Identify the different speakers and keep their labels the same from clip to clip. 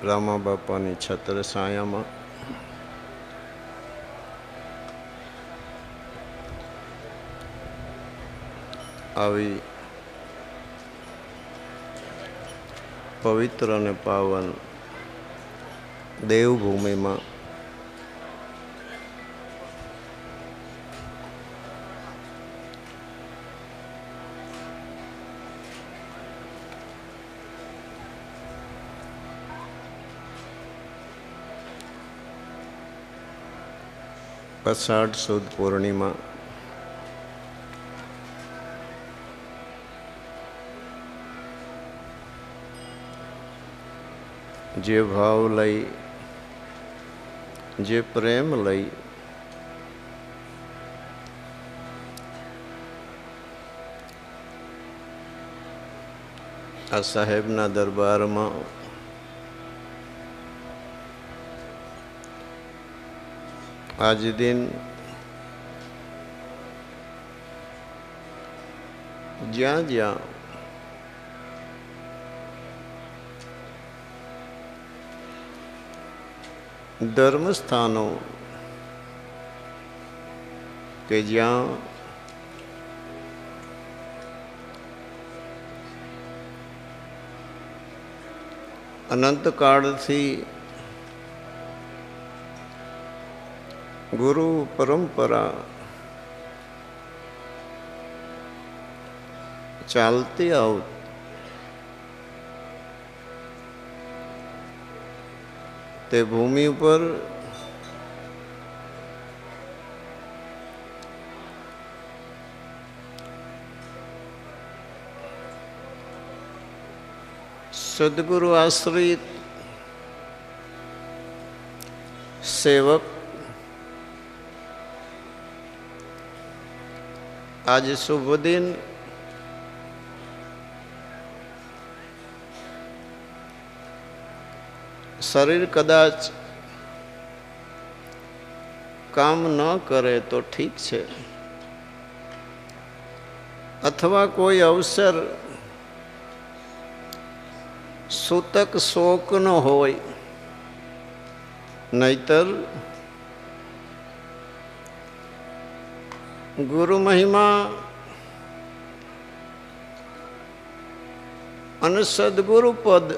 Speaker 1: રામા બાપાની છત્ર છાયામાં આવી પવિત્ર અને પાવન દેવભૂમિમાં અષાઢ સુદ પૂર્ણિમા જે ભાવ લઈ જે પ્રેમ લઈ આ સાહેબના દરબારમાં આજ દિન જ્યાં જ્યાં ધર્મસ્થાનો કે જ્યાં અનંતકાળથી ગુરુ પરંપરા ચાલતી આવતી તે ભૂમિ ઉપર સદગુરુ આશ્રિત સેવક आज शुभ दिन शरीर कदाच काम न करे तो ठीक है, अथवा कोई अवसर सूतक शोक न होय, नहीतर गुरु महिमा અને સદગુરુ પદ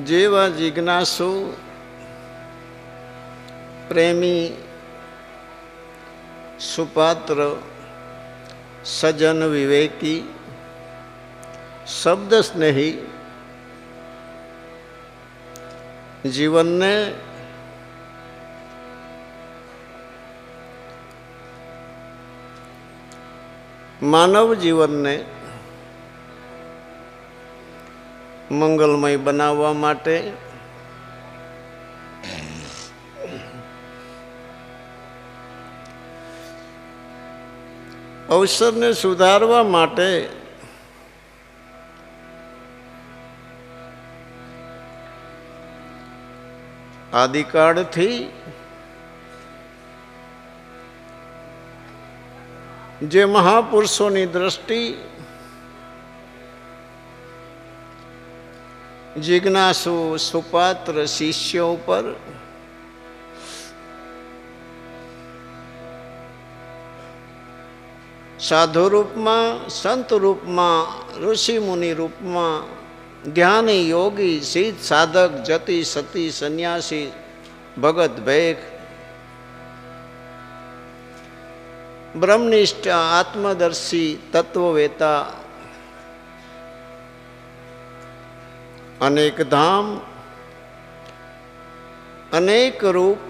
Speaker 1: જેવા જિજ્ઞાસુ પ્રેમી સુપાત્ર સજન વિવેકી શબ્દ સ્નેહી જીવનને માનવ જીવનને મંગલમય બનાવવા માટે અવસરને સુધારવા માટે આદિકાળથી જે મહાપુરુષોની દ્રષ્ટિ જિજ્ઞાસુ સુપાત્ર શિષ્યો ઉપર સાધુ રૂપમાં, સંત રૂપમાં, ઋષિ મુનિ રૂપમાં, જ્ઞાની યોગી સિદ્ધ સાધક જતી સતી સંન્યાસી ભગત ભેખ બ્રહ્મનિષ્ઠ આત્મદર્શી તત્વવેતા અનેક ધામ અનેક રૂપ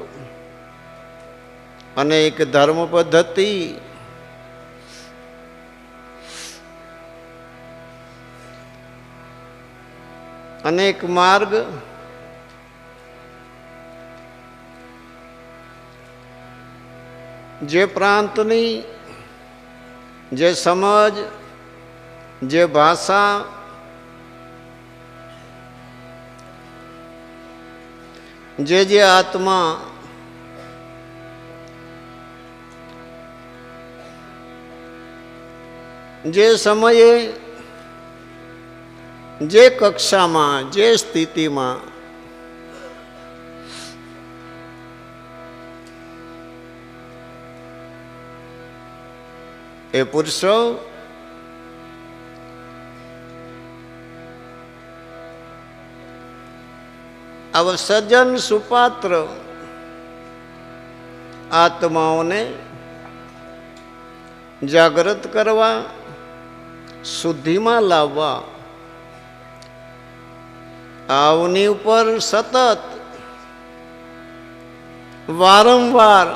Speaker 1: અનેક ધર્મ પદ્ધતિ અનેક માર્ગ જે પ્રાંતની જે સમજ જે ભાષા જે આત્મા જે સમયે જે કક્ષામાં જે સ્થિતિમાં એ પુરુષો આવા સજ્જન સુપાત્ર આત્માઓને જાગૃત કરવા, શુદ્ધિમાં લાવવા, આવની ઉપર સતત વારંવાર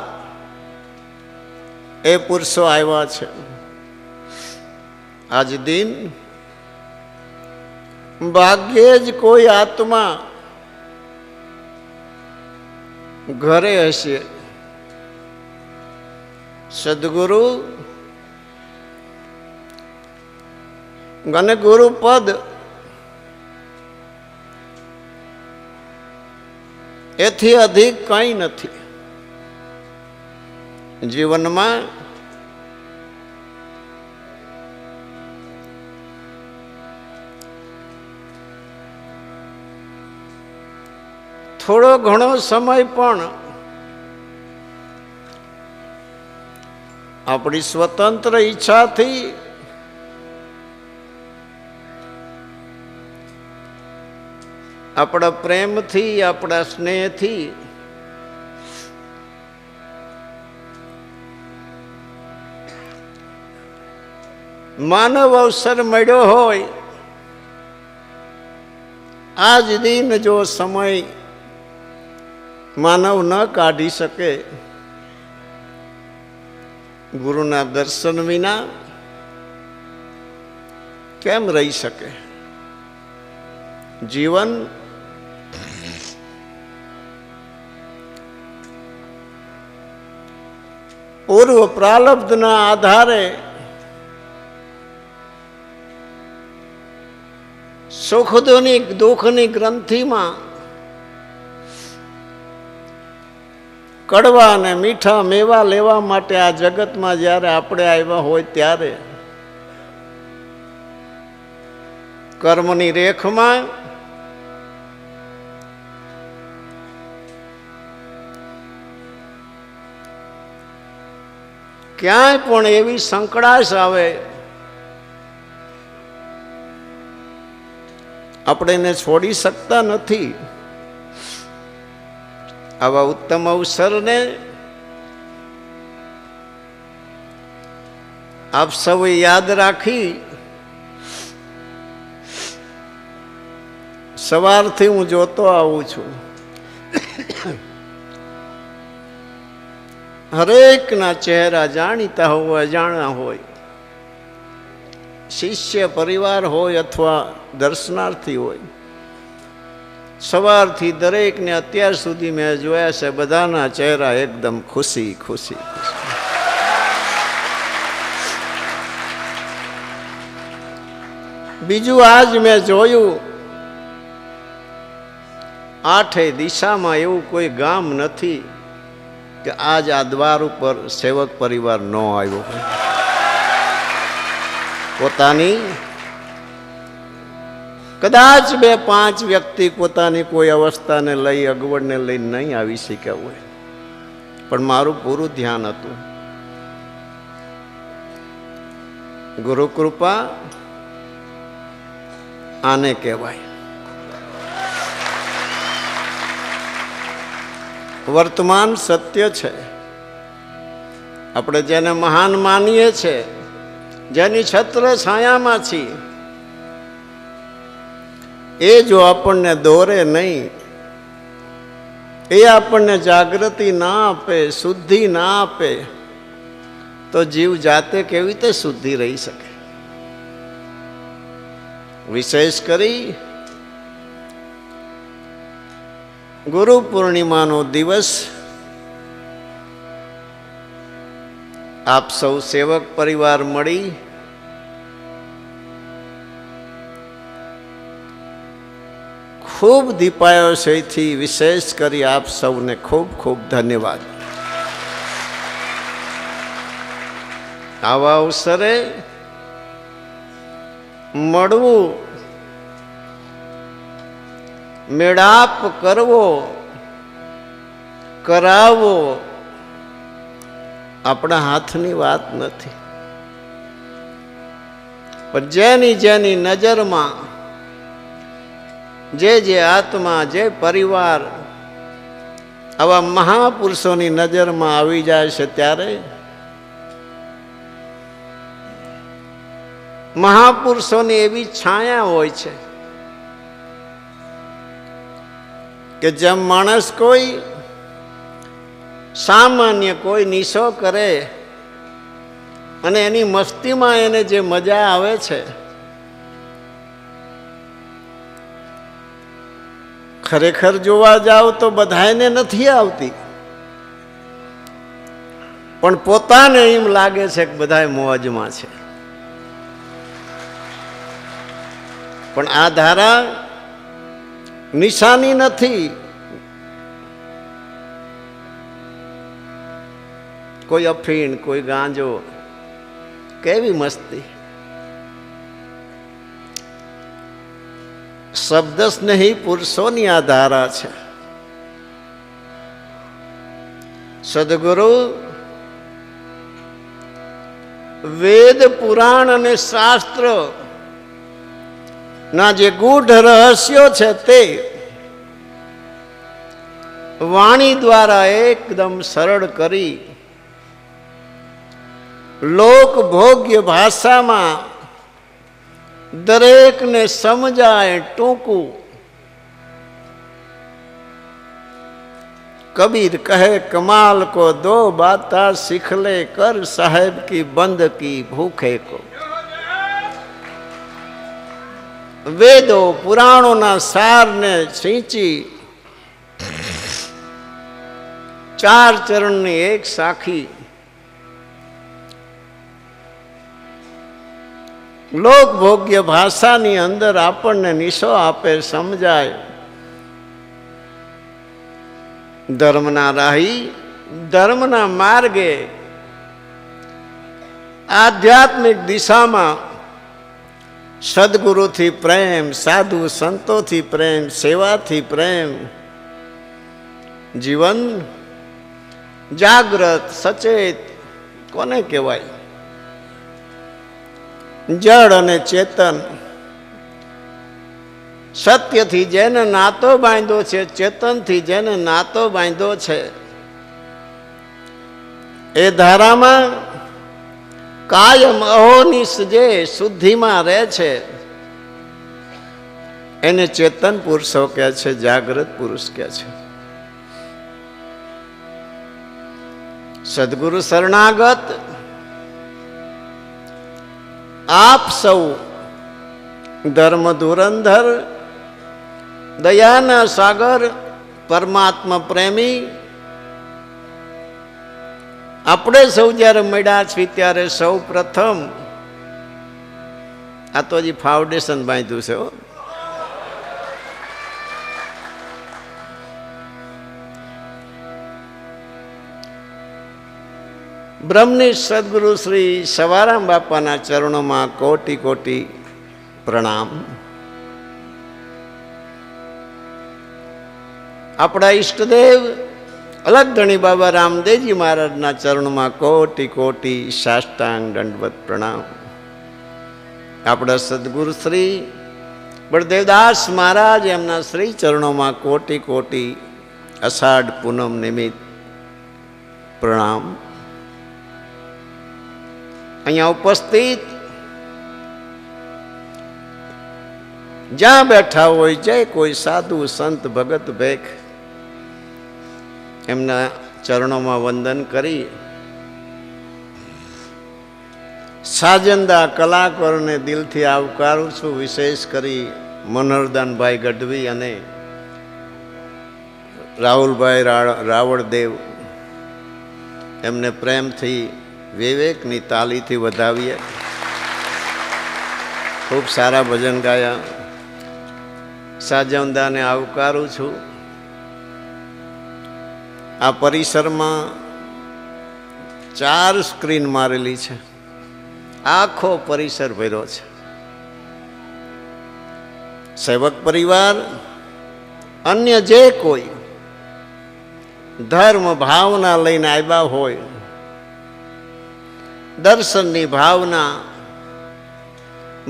Speaker 1: એ પુરુષો આવ્યા છે. આજ દિન ભાગ્યે જ કોઈ આત્મા ઘરે હશે. સદગુરુ અને ગુરુ પદ એથી અધિક કંઈ નથી જીવનમાં. થોડો ઘણો સમય પણ આપણી સ્વતંત્ર ઈચ્છાથી આપણા પ્રેમથી, આપણા સ્નેહથી માનવ અવસર મળ્યો હોય, આજ દિન જો સમય માનવ ન કાઢી શકે, ગુરુના દર્શન વિના કેમ રહી શકે? જીવન પૂર્વ પ્રારબ્ધના આધારે સુખ દુઃખની ગ્રંથિમાં કડવા અને મીઠા મેવા લેવા માટે આ જગતમાં જ્યારે આપણે આવ્યા હોય ત્યારે કર્મની રેખમાં ક્યાંય પણ એવી સંકળાશ આવે, આપણે એને છોડી શકતા નથી. આવા ઉત્તમ અવસરને આપ સૌએ યાદ રાખી સવારથી હું જોતો આવું છું. હરેકના ચહેરા જાણીતા હોય, અજાણ્યા હોય, શિષ્ય પરિવાર હોય અથવા દર્શનાર્થી હોય, સવારથી દરેકને અત્યાર સુધી મેં જોયા છે, બધાના ચહેરા એકદમ ખુશી ખુશી ખુશી. બીજું આજ મેં જોયું, આઠેય દિશામાં એવું કોઈ ગામ નથી કે આજ આ દ્વાર ઉપર સેવક પરિવાર ન આવ્યો હોય. પોતાની કદાચ 2-5 વ્યક્તિ પોતાની કોઈ અવસ્થાને લઈ, અગવડને લઈ નહીં આવી શક્યા હોય, પણ મારું પૂરું ધ્યાન હતું. ગુરુ કૃપા આને કહેવાય. વર્તમાન સત્ય છે. આપણે જેને મહાન માનીએ છીએ, જેની છત્ર છાયામાં છીએ, એ જો આપણને દોરે નહીં, એ આપણને જાગૃતિ ના આપે, શુદ્ધિ ના આપે, તો જીવ જાતે કેવી રીતે શુદ્ધિ રહી શકે? વિશેષ કરી ગુરુ પૂર્ણિમાનો દિવસ આપ સૌ સેવક પરિવાર મળી ખૂબ દીપાયોશયથી વિશેષ કરી આપ સૌને ખૂબ ખૂબ ધન્યવાદ. આવા અવસરે મળવું, મેળાપ કરવો, કરાવવો આપણા હાથની વાત નથી. પણ જેની જેની નજરમાં જે આત્મા, જે પરિવાર આવા મહાપુરુષોની નજરમાં આવી જાય છે, ત્યારે મહાપુરુષોની એવી છાયા હોય છે કે જેમ માણસ કોઈ સામાન્ય કોઈ નિશો કરે અને એની મસ્તીમાં એને જે મજા આવે છે, ખરેખર જોવા જાવ તો બધાને નથી આવતી, પણ પોતાને એમ લાગે છે કે બધા મોજમાં છે. પણ આ ધારા નિશાની નથી. કોઈ અફીણ, કોઈ ગાંજો, કેવી મસ્તી. શબ્દ સ્નેહી પુરુષોની આ ધારા છે. સદગુરુ વેદ, પુરાણ અને શાસ્ત્ર ના જે ગૂઢ રહસ્યો છે તે વાણી દ્વારા એકદમ સરળ કરી લોકભોગ્ય ભાષામાં દરેકને સમજાય, ટૂંકું. કબીર કહે કમાલ કો દો બાતા सीख ले कर साहेब की बंद की भूखे को. વેદો પુરાણોના સારને સિંચી ચાર ચરણની એક સાખી લોકભોગ્ય ભાષાની અંદર આપણને નિશો આપે, સમજાય. ધર્મના રાહી, ધર્મના માર્ગે, આધ્યાત્મિક દિશામાં સદગુરુથી પ્રેમ, સાધુ સંતોથી પ્રેમ, સેવાથી પ્રેમ, જીવન જાગ્રત સચેત કોને કહેવાય? જડ અને ચેતન. સત્યથી જેને નાતો બાંધ્યો છે, ચેતનથી જેને નાતો બાંધ્યો છે, એ ધારામાં કાયમ અહોનિશ જે શુદ્ધિમાં રહે છે એને ચેતન પુરુષો કહે છે, જાગૃત પુરુષ કહે છે. સદગુરુ શરણાગત આપ સૌ ધર્મ ધુરંધર, દયાના સાગર, પરમાત્મા પ્રેમી, આપણે સૌ જ્યારે મળ્યા છીએ ત્યારે સૌ પ્રથમ આ તો હજી ફાઉન્ડેશન બાંધ્યું છે. બ્રહ્મનિષ્ઠ સદગુરુ શ્રી સવારામ બાપાના ચરણોમાં કોટી કોટી પ્રણામ. આપણા ઈષ્ટદેવ અલગધણી બાબા રામદેવજી મહારાજના ચરણમાં કોટી કોટી સાષ્ટાંગ દંડવત પ્રણામ. આપણા સદગુરુ શ્રી બળદેવદાસ મહારાજ એમના શ્રી ચરણોમાં કોટી કોટી અષાઢ પૂનમ નિમિત્ત પ્રણામ. અહીંયા ઉપસ્થિત જ્યાં બેઠા હોય, જે કોઈ સાધુ સંત ભગત ભેખ, એમના ચરણોમાં વંદન કરી સાજંદા કલાકારોને દિલથી આવકારું છું. વિશેષ કરી મનોહરદાનભાઈ ગઢવી અને રાહુલભાઈ રાવળદેવ, એમને પ્રેમથી વિવેકની તાલીથી વધાવીએ. ખૂબ સારા ભજન ગાયા. સાજંદાને આવકારું છું. આ પરિસરમાં 4 સ્ક્રીન મારેલી છે. આખો પરિસર ભર્યો છે. સેવક પરિવાર, અન્ય જે કોઈ ધર્મ ભાવના લઈને આવ્યા હોય, દર્શનની ભાવના,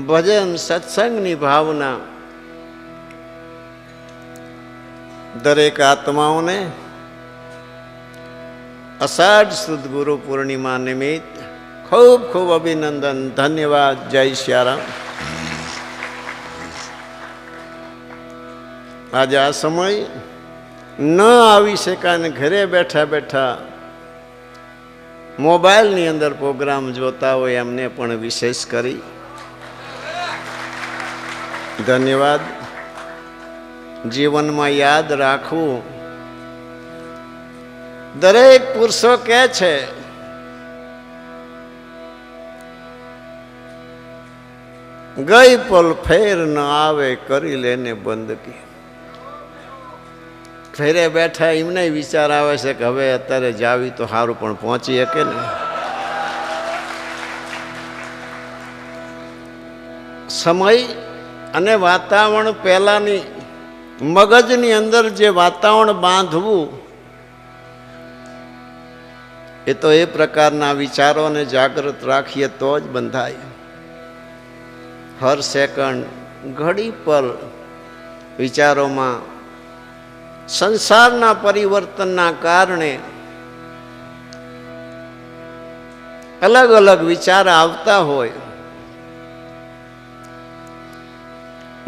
Speaker 1: ભજન સત્સંગની ભાવના, દરેક આત્માઓને અષાઢ સુદ ગુરુ પૂર્ણિમા નિમિત્ત ખૂબ ખૂબ અભિનંદન, ધન્યવાદ. જય શ્યારામ. આજે આ સમય ન આવી શકાય ને ઘરે બેઠા બેઠા મોબાઈલની અંદર પ્રોગ્રામ જોતા હોય એમને પણ વિશેષ કરી ધન્યવાદ. જીવનમાં યાદ રાખવું, દરેક પુરુષો કહે છે ગઈ પલ ફેર ન આવે, કરી લેને બંદગી. ઘરે બેઠા એમને વિચાર આવે છે કે હવે અત્યારે જાવી તો સારું, પણ પહોંચી શકે ને. સમય અને વાતાવરણ પહેલાની મગજની અંદર જે વાતાવરણ બાંધવું, એ તો એ પ્રકારના વિચારોને જાગૃત રાખીએ તો જ બંધાય. હર સેકન્ડ, ઘડી પર વિચારોમાં સંસારના પરિવર્તનના કારણે અલગ અલગ વિચાર આવતા હોય.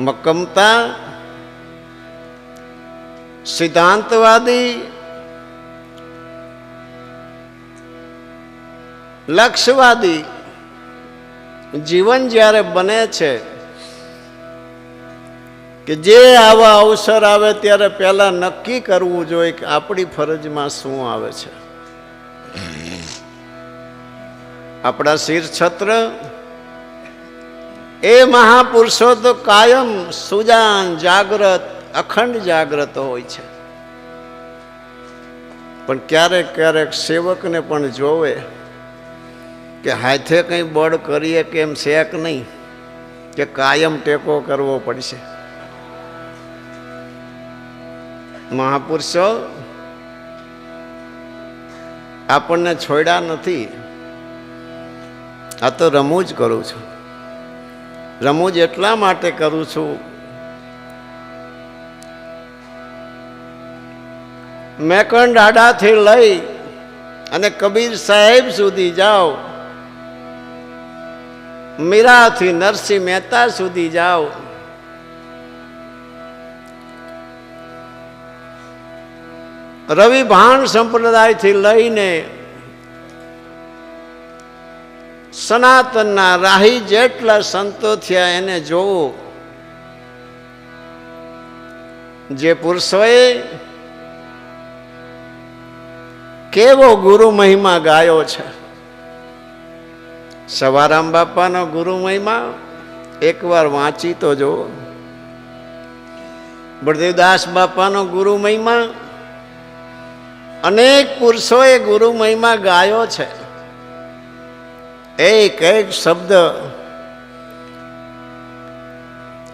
Speaker 1: મક્કમતા, સિદ્ધાંતવાદી, લક્ષ્યવાદી જીવન જ્યારે બને છે કે જે આવા અવસર આવે ત્યારે પહેલા નક્કી કરવું જોઈએ કે આપણી ફરજમાં શું આવે છે. આપણા શિરછત્ર એ મહાપુરુષો તો કાયમ સુજાન, જાગ્રત, અખંડ જાગ્રત હોય છે. પણ ક્યારેક ક્યારેક સેવકને પણ જોવે કે હાથે કંઈ બળ કરીએ કે એમ શેક નહીં, કે કાયમ ટેકો કરવો પડશે. મહાપુરુષો આપણને છોડ્યા નથી. આ તો રમૂજ કરું છું. રમૂજ એટલા માટે કરું છું, મેકંડ આડાથી લઈ અને કબીર સાહેબ સુધી જાઓ, મીરાથી નરસિંહ મહેતા સુધી જાઓ, રવિ ભાણ સંપ્રદાયથી લઈને સનાતનના રાહી જેટલા સંતો થયા એને જોવો. જે પુરુષોએ કેવો ગુરુ મહિમા ગાયો છે. સવારામ બાપાનો ગુરુ મહિમા એકવાર વાંચી તો જો. બળદેવદાસ બાપાનો ગુરુ મહિમા અનેક પુરુષોએ ગુરુ મહિમા ગાયો છે. એક એક શબ્દ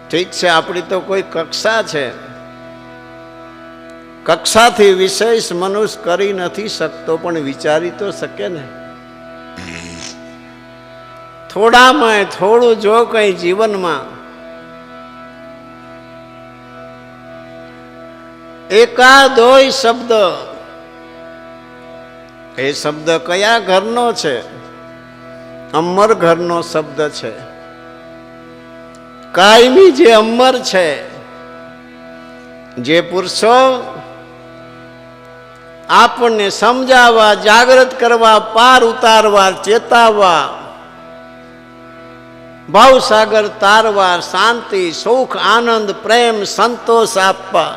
Speaker 1: ઠીક છે, આપણી તો કોઈ કક્ષા છે, કક્ષાથી વિશેષ મનુષ્ય કરી નથી શકતો, પણ વિચારી તો શકે ને. થોડામાં થોડું જો કઈ જીવનમાં એકાદોય શબ્દ, એ શબ્દ કયા ઘરનો છે? અમર ઘરનો શબ્દ છે. કાયમી જે અમર છે, જે પુરુષો આપણને સમજાવવા, જાગૃત કરવા, પાર ઉતારવા, ચેતાવવા, ભાવસાગર તારવા, શાંતિ, સુખ, આનંદ, પ્રેમ, સંતોષ આપવા,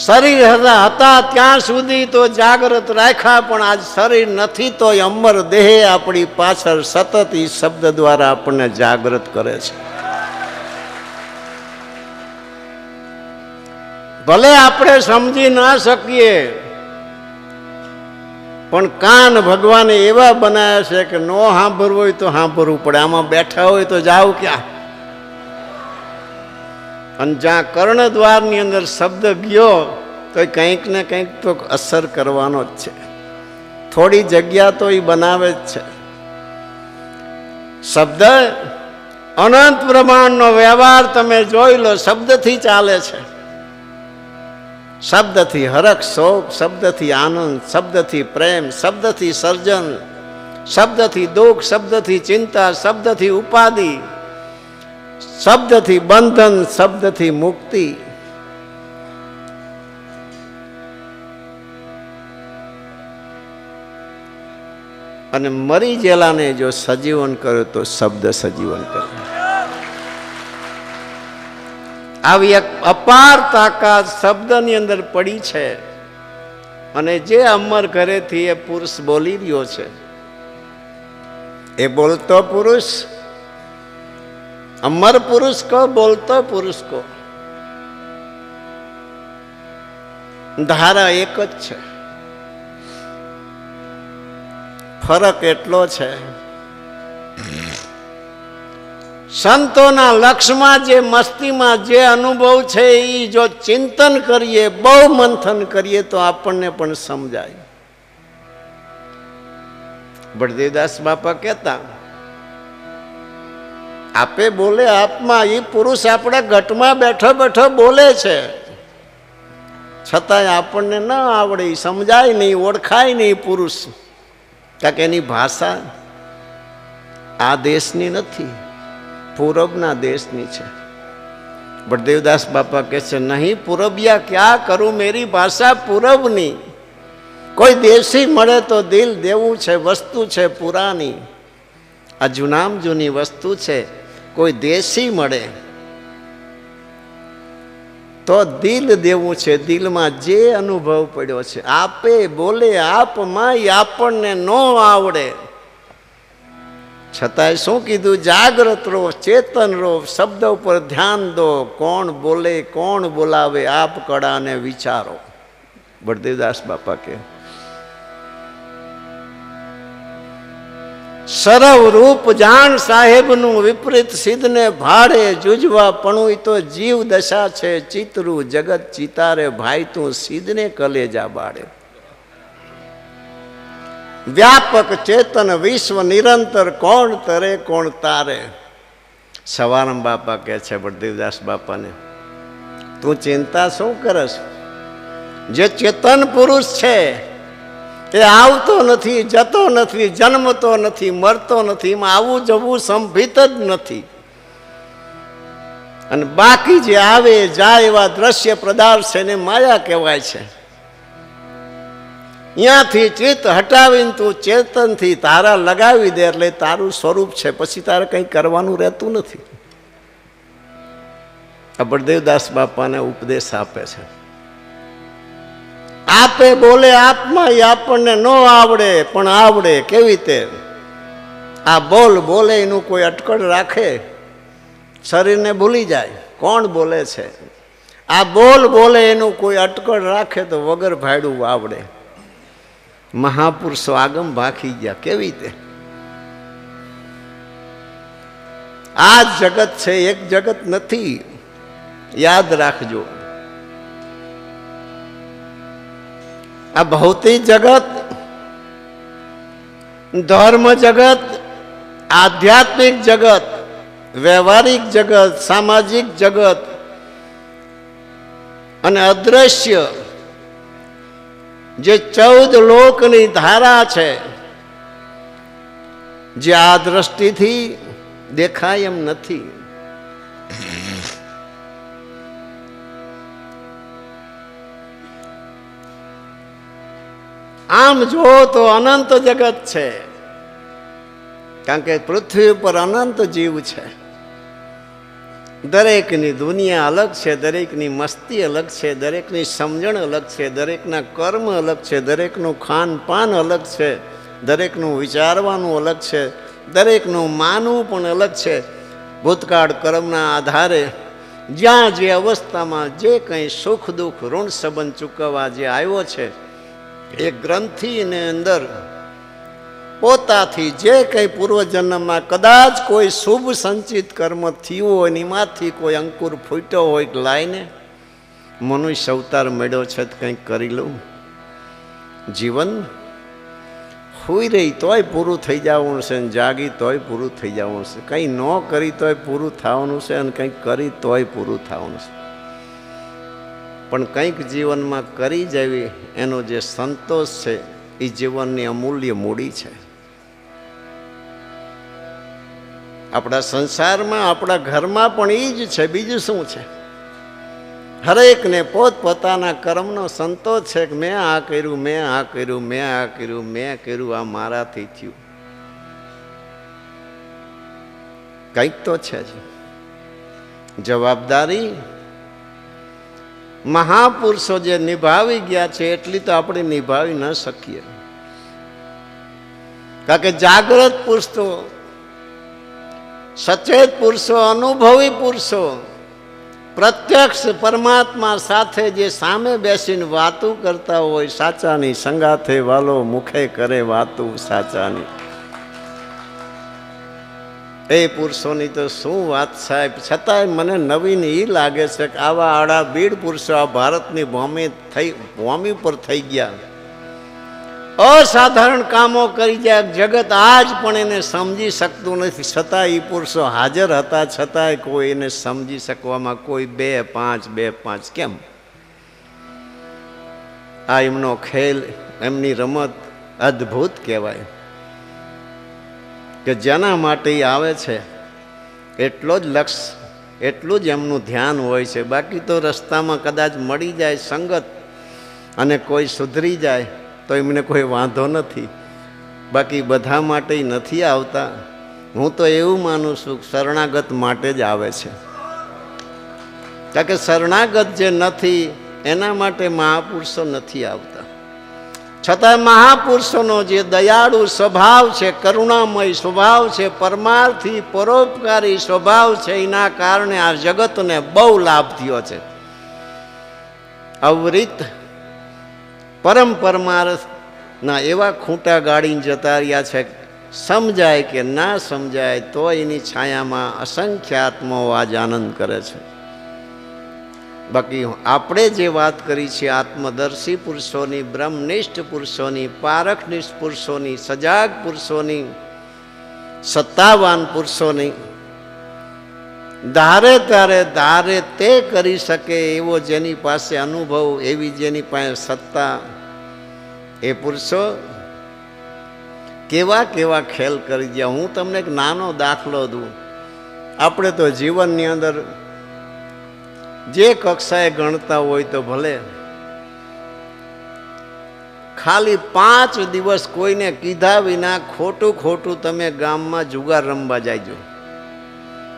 Speaker 1: શરીર હતા ત્યાં સુધી તો જાગૃત રાખ્યા, પણ આજ શરીર નથી તો અમર દેહ આપણી પાછળ સતત એ શબ્દ દ્વારા આપણને જાગૃત કરે છે. ભલે આપણે સમજી ના શકીએ, પણ કાન ભગવાને એવા બનાવ્યા છે કે નો સાંભળવું હોય તો સાંભળવું પડે. આમાં બેઠા હોય તો જાવ ક્યાં? અને જ્યાં કર્ણદ્વારની અંદર શબ્દ ગયો તો કંઈક ને કંઈક તો અસર કરવાનો જ છે, થોડી જગ્યા તો એ બનાવે જ છે. શબ્દ અનંત બ્રહ્માંડનો વ્યવહાર તમે જોઈ લો, શબ્દથી ચાલે છે. શબ્દથી હરખ શોક, શબ્દથી આનંદ, શબ્દથી પ્રેમ, શબ્દથી સર્જન, શબ્દથી દુઃખ, શબ્દથી ચિંતા, શબ્દથી ઉપાધિ, શબ્દથી બંધન, શબ્દથી મુક્તિ. અને મરી ગયેલાને જો સજીવન કર્યો તો શબ્દ સજીવન કર્યો. આવી એક અપાર તાકાત શબ્દની અંદર પડી છે. અને જે અમર ઘરેથી એ પુરુષ બોલી રહ્યો છે, એ બોલતો પુરુષ, અમર પુરુષ કો, બોલતો પુરુષ કો ધારા એક જ છે. ફરક એટલો છે, સંતોના લક્ષમાં જે મસ્તીમાં જે અનુભવ છે એ જો ચિંતન કરીએ, બહુ મંથન કરીએ તો આપણને પણ સમજાય. બળદેવદાસ બાપા કહેતા, આપે બોલે આપમાં, એ પુરુષ આપણા ઘટમાં બેઠો બેઠો બોલે છે, છતાંય આપણને ન આવડે, સમજાય નહીં, ઓળખાય નહીં પુરુષ. કારણ કે એની ભાષા આ દેશની નથી, પૂરબના દેશની છે. બળદેવદાસ બાપા કહે છે, નહીં પૂરબિયા ક્યાં કરું, મેરી ભાષા પૂરબની. કોઈ દેશી મળે તો દિલ દેવું છે, વસ્તુ છે પુરાની. આ જૂનામ જૂની વસ્તુ છે. કોઈ દેશી મળે તો દિલ દેવું છે, દિલમાં જે અનુભવ પડ્યો છે. આપે બોલે આપમાં આપણને ન આવડે, છતાંય શું કીધું, જાગ્રત રહો, ચેતન રહો, શબ્દ ઉપર ધ્યાન દો. કોણ બોલે, કોણ બોલાવે, આપ કળાને વિચારો. બળદેવદાસ બાપા કે સરવ રૂપ જાણ સાહેબનું, વિપરીત સિદ્ધને ભાડે જુજવા પણું તો જીવ દશા છે. ચિતરું જગત ચિતારે, ભાઈ તું સિદ્ધને કલેજા બાળે. વ્યાપક ચેતન વિશ્વ નિરંતર, કોણ તરે કોણ તારે. સવારમ બાપા કહે છે બળદેવદાસ બાપાને, તું ચિંતા શું કરસ? જે ચેતન પુરુષ છે એ આવતો નથી, જતો નથી, જન્મતો નથી, મરતો નથી, એમાં આવું જવું સંભિત જ નથી. અને બાકી જે આવે જાય એવા દ્રશ્ય પદાર્થ છે ને માયા કહેવાય છે. અહીંયાથી ચિત્ત હટાવીને તું ચેતનથી તારા લગાવી દે એટલે તારું સ્વરૂપ છે, પછી તારે કંઈ કરવાનું રહેતું નથી. આ બળદેવદાસ બાપાને ઉપદેશ આપે છે. આપે બોલે આપમાં એ આપણને ન આવડે, પણ આવડે કેવી રીતે? આ બોલ બોલે એનું કોઈ અટકળ રાખે, શરીરને ભૂલી જાય કોણ બોલે છે. આ બોલ બોલે એનું કોઈ અટકળ રાખે તો વગર ભાડું આવડે. મહાપુરુષો આગમ ભાખી ગયા કેવી રીતે? આ જગત છે, એક જગત નથી, યાદ રાખજો. આ ભૌતિક જગત, ધર્મ જગત, આધ્યાત્મિક જગત, વ્યવહારિક જગત, સામાજિક જગત અને અદ્રશ્ય જે 14 લોકની ધારા છે, જે આ દ્રષ્ટિથી દેખાય એમ નથી. આમ જો તો અનંત જગત છે, કારણ કે પૃથ્વી ઉપર અનંત જીવ છે. દરેકની દુનિયા અલગ છે, દરેકની મસ્તી અલગ છે, દરેકની સમજણ અલગ છે, દરેકના કર્મ અલગ છે, દરેકનું ખાનપાન અલગ છે, દરેકનું વિચારવાનું અલગ છે, દરેકનું માનવું પણ અલગ છે. ભૂતકાળ કર્મના આધારે જ્યાં જે અવસ્થામાં જે કંઈ સુખ દુઃખ ઋણ સંબંધ ચૂકવવા જે આવ્યો છે, એ ગ્રંથિની અંદર પોતાથી જે કંઈ પૂર્વજન્મમાં કદાચ કોઈ શુભ સંચિત કર્મ થયું હોય એમાંથી કોઈ અંકુર ફૂટ્યો હોય લાઈને મનુષ્ય અવતાર મળ્યો છે તો કંઈક કરી લઉં. જીવન હુઈ રહી તોય પૂરું થઈ જવાનું છે ને જાગી તોય પૂરું થઈ જવાનું છે. કંઈ ન કરી તોય પૂરું થવાનું છે અને કંઈક કરી તોય પૂરું થવાનું છે. પણ કંઈક જીવનમાં કરી જવી એનો જે સંતોષ છે એ જીવનની અમૂલ્ય મૂડી છે. આપણા સંસારમાં આપણા ઘરમાં પણ એ જ છે. બીજું શું છે? હરેકને પોતપોતાના કર્મનો સંતોષ છે કે મેં આ કર્યું, મેં આ કર્યું, મેં આ કર્યું, મેં કર્યું, આ મારાથી થયું. કંઈક તો છે જ જવાબદારી. મહાપુરુષો જે નિભાવી ગયા છે એટલી તો આપણે નિભાવી ન શકીએ. કારણ કે જાગ્રત પુરુષો, સચેત પુરુષો, અનુભવી પુરુષો પ્રત્યક્ષ પરમાત્મા સાથે જે સામે બેસીને વાતો કરતા હોય, સાચાની સંગાથે વાલો મુખે કરે વાતો સાચાની, એ પુરુષોની તો શું વાત સાહેબ. છતાંય મને નવીન એ લાગે છે કે આવા આડા બીડ પુરુષો આ ભારતની ભૂમિ પર થઈ ગયા. અસાધારણ કામો કરી જાય. જગત આજ પણ એને સમજી શકતું નથી. છતાં એ પુરુષો હાજર હતા, છતાંય કોઈ એને સમજી શકવામાં કોઈ 2-5 કેમ? આ એમનો ખેલ, એમની રમત અદ્ભુત કહેવાય. કે જેના માટે આવે છે એટલો જ લક્ષ્ય, એટલું જ એમનું ધ્યાન હોય છે. બાકી તો રસ્તામાં કદાચ મળી જાય સંગત અને કોઈ સુધરી જાય તો એમને કોઈ વાંધો નથી. બાકી બધા માટે નથી આવતા. હું તો એવું માનું છું શરણાગત માટે જ આવે છે. કારણ કે શરણાગત જે નથી એના માટે મહાપુરુષો નથી આવતા. છતાં મહાપુરુષોનો જે દયાળુ સ્વભાવ છે, કરુણામય સ્વભાવ છે, પરમાર્થી પરોપકારી સ્વભાવ છે, એના કારણે આ જગતને બહુ લાભ થયો છે. અવરિત પરમ પરમાર્થના એવા ખૂંટા ગાડીને જતા રહ્યા છે. સમજાય કે ના સમજાય તો એની છાયામાં અસંખ્ય આત્માઓ આજ આનંદ કરે છે. બાકી આપણે જે વાત કરી છે આત્મદર્શી પુરુષોની, બ્રહ્મનિષ્ઠ પુરુષોની, પારખનિષ્ઠ પુરુષોની, સજાગ પુરુષોની, સત્તાવાન પુરુષોની, ધારે ધારે તે કરી શકે એવો જેની પાસે અનુભવ, એવી જેની પાસે સત્તા, એ પુરુષો કેવા કેવા ખેલ કરી ગયા. હું તમને એક નાનો દાખલો દઉં. આપણે તો જીવનની અંદર જે કક્ષાએ ગણતા હોય તો ભલે, ખાલી 5 દિવસ કોઈને કીધા વિના ખોટું તમે ગામમાં જુગાર રમવા જાયજો.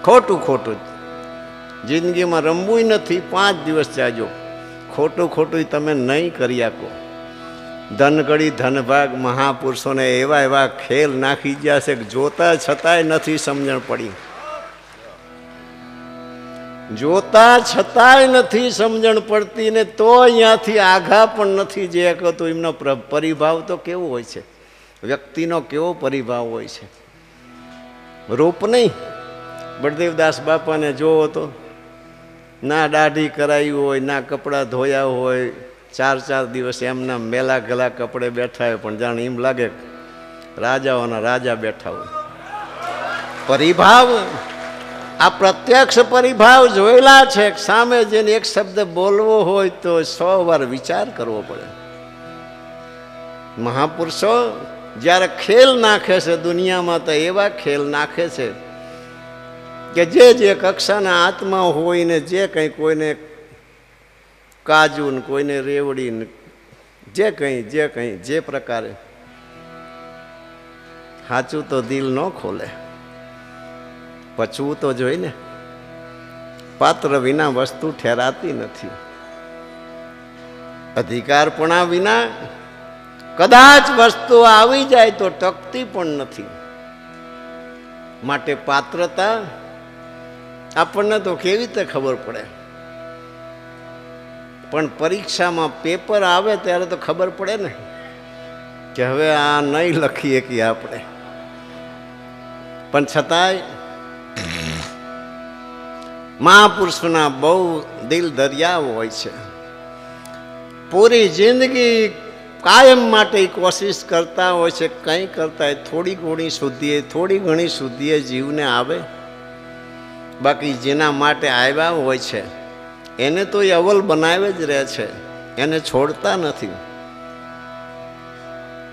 Speaker 1: ખોટું જિંદગીમાં રમવું નથી. 5 દિવસ જાજો. ખોટું તમે નહીં કરી શકો. ધનગડી ધનભાગ મહાપુરુષોને એવા ખેલ નાખી ગયા છે કે જોતા છતાંય નથી સમજણ પડી. જોતા છતાંય નથી સમજણ પડતી ને તો અહીંયાથી આઘા પણ નથી જે કહતું. એમનો પરિભાવ તો કેવો હોય છે, વ્યક્તિનો કેવો પરિભાવ હોય છે. રૂપ નહીં. બળદેવદાસ બાપાને જોવો તો ના દાઢી કરાવી હોય, ના કપડાં ધોયા હોય, 4 દિવસ એમના મેલા ગલા કપડે બેઠા હોય, પણ જાણે એમ લાગે રાજાઓના રાજા બેઠા હોય. પરિભાવ, આ પ્રત્યક્ષ પરિભાવ જોયેલા છે. સામે જઈને એક શબ્દ બોલવો હોય તો 100 વાર વિચાર કરવો પડે. મહાપુરુષો જ્યારે ખેલ નાખે છે દુનિયામાં તો એવા ખેલ નાખે છે કે જે કક્ષાના આત્મા હોય ને જે કંઈ કોઈને કાજુ ને કોઈને રેવડી ને જે પ્રકારે, સાચું તો દિલ ન ખોલે, પચવું તો જોઈ ને. પાત્ર વિના વસ્તુ ઠેરાતી નથી. અધિકારપણા વિના કદાચ વસ્તુ આવી જાય તો ટકતી પણ નથી. માટે પાત્રતા આપણને તો કેવી રીતે ખબર પડે? પણ પરીક્ષામાં પેપર આવે ત્યારે તો ખબર પડે ને. કે હવે આ નહીં લખીએ કે આપણે, પણ છતાંય મહાપુરુષના બહુ દિલ દરિયાઓ હોય છે. પૂરી જિંદગી કાયમ માટે કોશિશ કરતા હોય છે, કંઈ કરતા હોય થોડી ઘણી શુદ્ધિએ જીવને આવે. બાકી જેના માટે આવ્યા હોય છે એને તો એ અવલ બનાવે જ રહે છે, એને છોડતા નથી.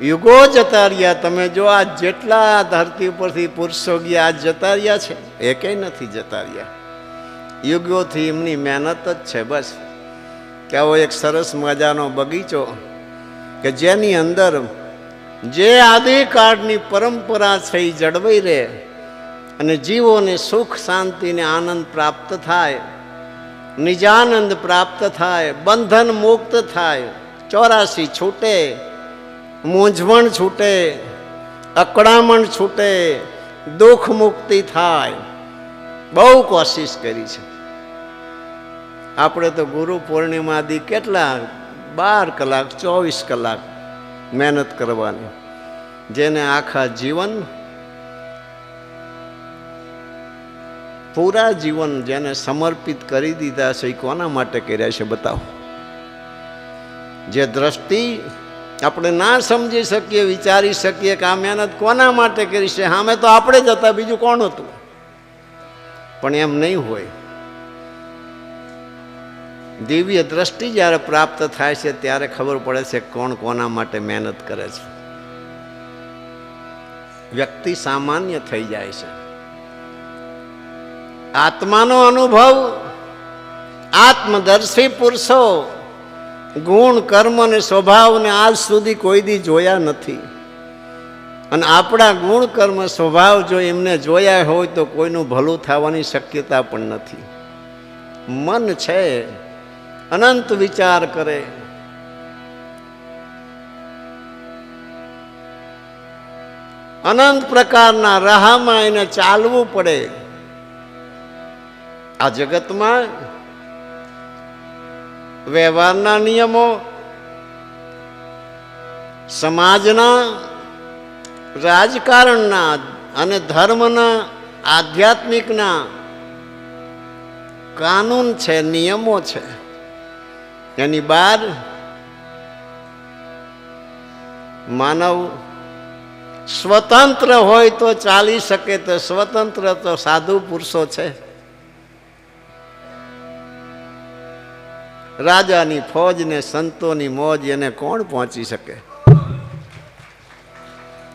Speaker 1: યુગો જતા રહ્યા. તમે જો આ જેટલા ધરતી ઉપરથી પુરુષો ગયા આજ જતા રહ્યા છે, એકેય નથી જતા રહ્યા. યુગોથી એમની મહેનત જ છે. બસ કે આવો એક સરસ મજાનો બગીચો કે જેની અંદર જે આદિકાળની પરંપરા છે એ જળવાઈ રહે અને જીવોને સુખ શાંતિ ને આનંદ પ્રાપ્ત થાય, નિજાનંદ પ્રાપ્ત થાય, બંધન મુક્ત થાય, 84 છૂટે, મૂંઝવણ છૂટે, અકળામણ છૂટે, દુઃખ મુક્તિ થાય. બહુ કોશિશ કરી છે. આપણે તો ગુરુ પૂર્ણિમાથી કેટલા 12 કલાક 24 કલાક મહેનત કરવાની. જેને આખા જીવન પૂરા જીવન જેને સમર્પિત કરી દીધા છે એ કોના માટે કર્યા છે બતાવો. જે દ્રષ્ટિ આપણે ના સમજી શકીએ, વિચારી શકીએ કે આ મહેનત કોના માટે કરી છે, સામે તો આપણે જ હતા, બીજું કોણ હતું. પણ એમ નહીં હોય. દિવ્ય દ્રષ્ટિ જ્યારે પ્રાપ્ત થાય છે ત્યારે ખબર પડે છે કોણ કોના માટે મહેનત કરે છે. વ્યક્તિ સામાન્ય થઈ જાય છે. આત્માનો અનુભવ આત્મદર્શી પુરુષો ગુણ કર્મ અને સ્વભાવને આજ સુધી કોઈ દી જોયા નથી. અને આપણા ગુણ કર્મ સ્વભાવ જો એમને જોયા હોય તો કોઈનું ભલું થવાની શક્યતા પણ નથી. મન છે અનંત વિચાર કરે, અનંત પ્રકારના રાહમાં એને ચાલવું પડે. આ જગતમાં વ્યવહારના નિયમો, સમાજના, રાજકારણના અને ધર્મના, આધ્યાત્મિકના કાનૂન છે, નિયમો છે. એની બહાર માનવ સ્વતંત્ર હોય તો ચાલી શકે. તો સ્વતંત્ર તો સાધુ પુરુષો છે. રાજાની ફોજ ને સંતોની મોજ એને કોણ પહોંચી શકે?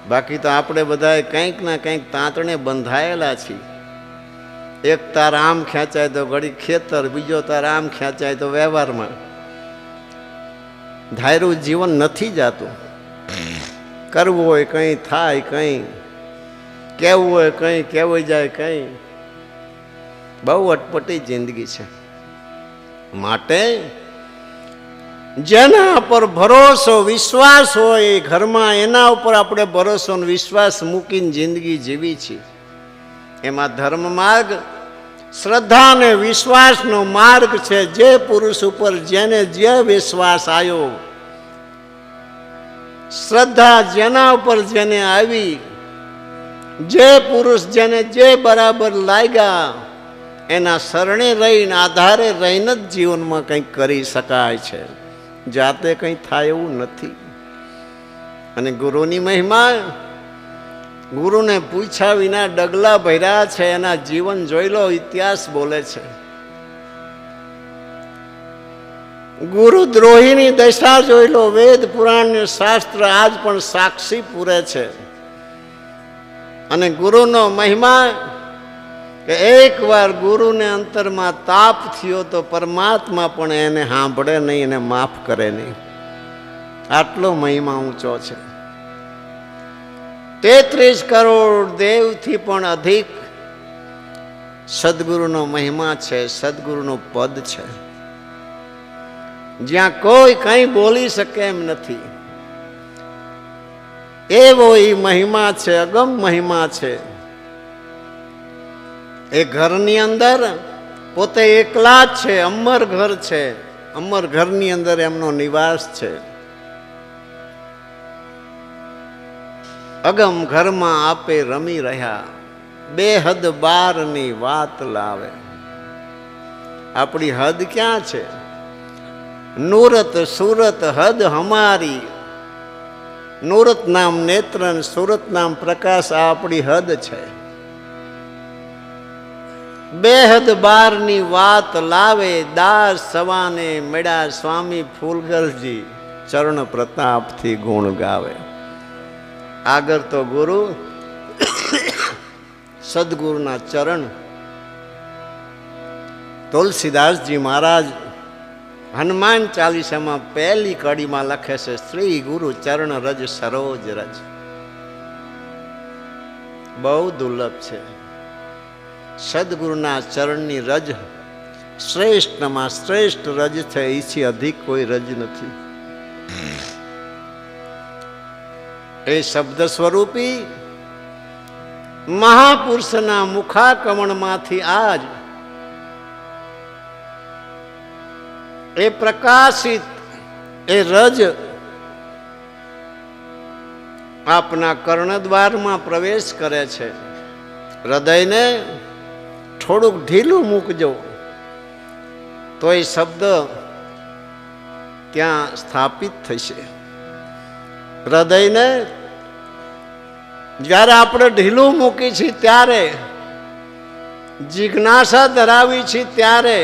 Speaker 1: બાકી તો આપણે બધા કંઈક ના કંઈક તાંતણે બંધાયેલા છીએ. એક તાર આમ ખેંચાય તો ઘડી ખેતર, બીજો તાર આમ ખેંચાય તો વ્યવહારમાં. ધાર્યું જીવન નથી જાતું. કરવું હોય કંઈ થાય, કંઈ કહેવું હોય કંઈ કહેવાય જાય, કંઈ બહુ અટપટી જિંદગી છે. માટે જેના પર ભરોસો વિશ્વાસ હોય એ ઘરમાં એના ઉપર આપણે ભરોસો અને વિશ્વાસ મૂકીને જિંદગી જીવી છે. એમાં ધર્મ માર્ગ, શ્રદ્ધા અને વિશ્વાસનો માર્ગ છે. જે પુરુષ ઉપર જેને જે વિશ્વાસ આવ્યો, શ્રદ્ધા જેના ઉપર જેને આવી, જે પુરુષ જેને જે બરાબર લાગ્યા એના શરણે રહીને, આધારે રહીને જ જીવનમાં કંઈક કરી શકાય છે. જાતે કંઈ થાય એવું નથી. અને ગુરુની મહિમા, ગુરુને પૂછ્યા વિના ડગલા ભર્યા છે. એના જીવન જોઈ લો, ઇતિહાસ બોલે છે. ગુરુ દ્રોહીની દશા જોઈ લો, વેદ પુરાણ શાસ્ત્ર આજ પણ સાક્ષી પૂરે છે. અને ગુરુનો મહિમા કે એકવાર ગુરુને અંતરમાં તાપ થયો તો પરમાત્મા પણ એને સાંભળે નહીં, એને માફ કરે નહીં. આટલો મહિમા ઊંચો છે. 33 કરોડ દેવથી પણ અધિક સદગુરુનો મહિમા છે, સદગુરુનું પદ છે. જ્યાં કોઈ કંઈ બોલી શકે એમ નથી. એવો એ મહિમા છે, અગમ મહિમા છે. એ ઘરની અંદર પોતે એકલા જ છે. અમર ઘર છે. અમર ઘરની અંદર એમનો નિવાસ છે. અગમ ઘરમાં આપે રમી રહ્યા, બેહદ બારની વાત લાવે. આપણી હદ ક્યાં છે? નૂરત સુરત હદ હમારી. નૂરત નામ નેત્ર, સુરત નામ પ્રકાશ, આ આપણી હદ છે. બેહદ બારની વાત લાવે, દાસ સવાને મળ્યા સ્વામી ફૂલગલજી, ચરણ પ્રતાપથી ગુણ ગાવે. આગળ તો ગુરુ સદગુરુના ચરણ. તુલસીદાસજી મહારાજ હનુમાન ચાલીસામાં પહેલી કડીમાં લખે છે, શ્રી ગુરુ ચરણ રજ સરોજ રજ. બહુ દુર્લભ છે. સદગુરુના ચરણની રજ શ્રેષ્ઠમાં શ્રેષ્ઠ રજ છે, એથી અધિક કોઈ રજ નથી. એ શબ્દ સ્વરૂપી મહાપુરુષના મુખાકમણમાંથી આજ એ પ્રકાશિત એ રજ આપના કર્ણદ્વારમાં પ્રવેશ કરે છે. હૃદયને થોડુંક ઢીલું મૂકજો તો એ શબ્દ ત્યાં સ્થાપિત થશે. હૃદયને જ્યારે આપણે ઢીલું મૂકી છીએ ત્યારે, જિજ્ઞાસા ધરાવી છીએ ત્યારે,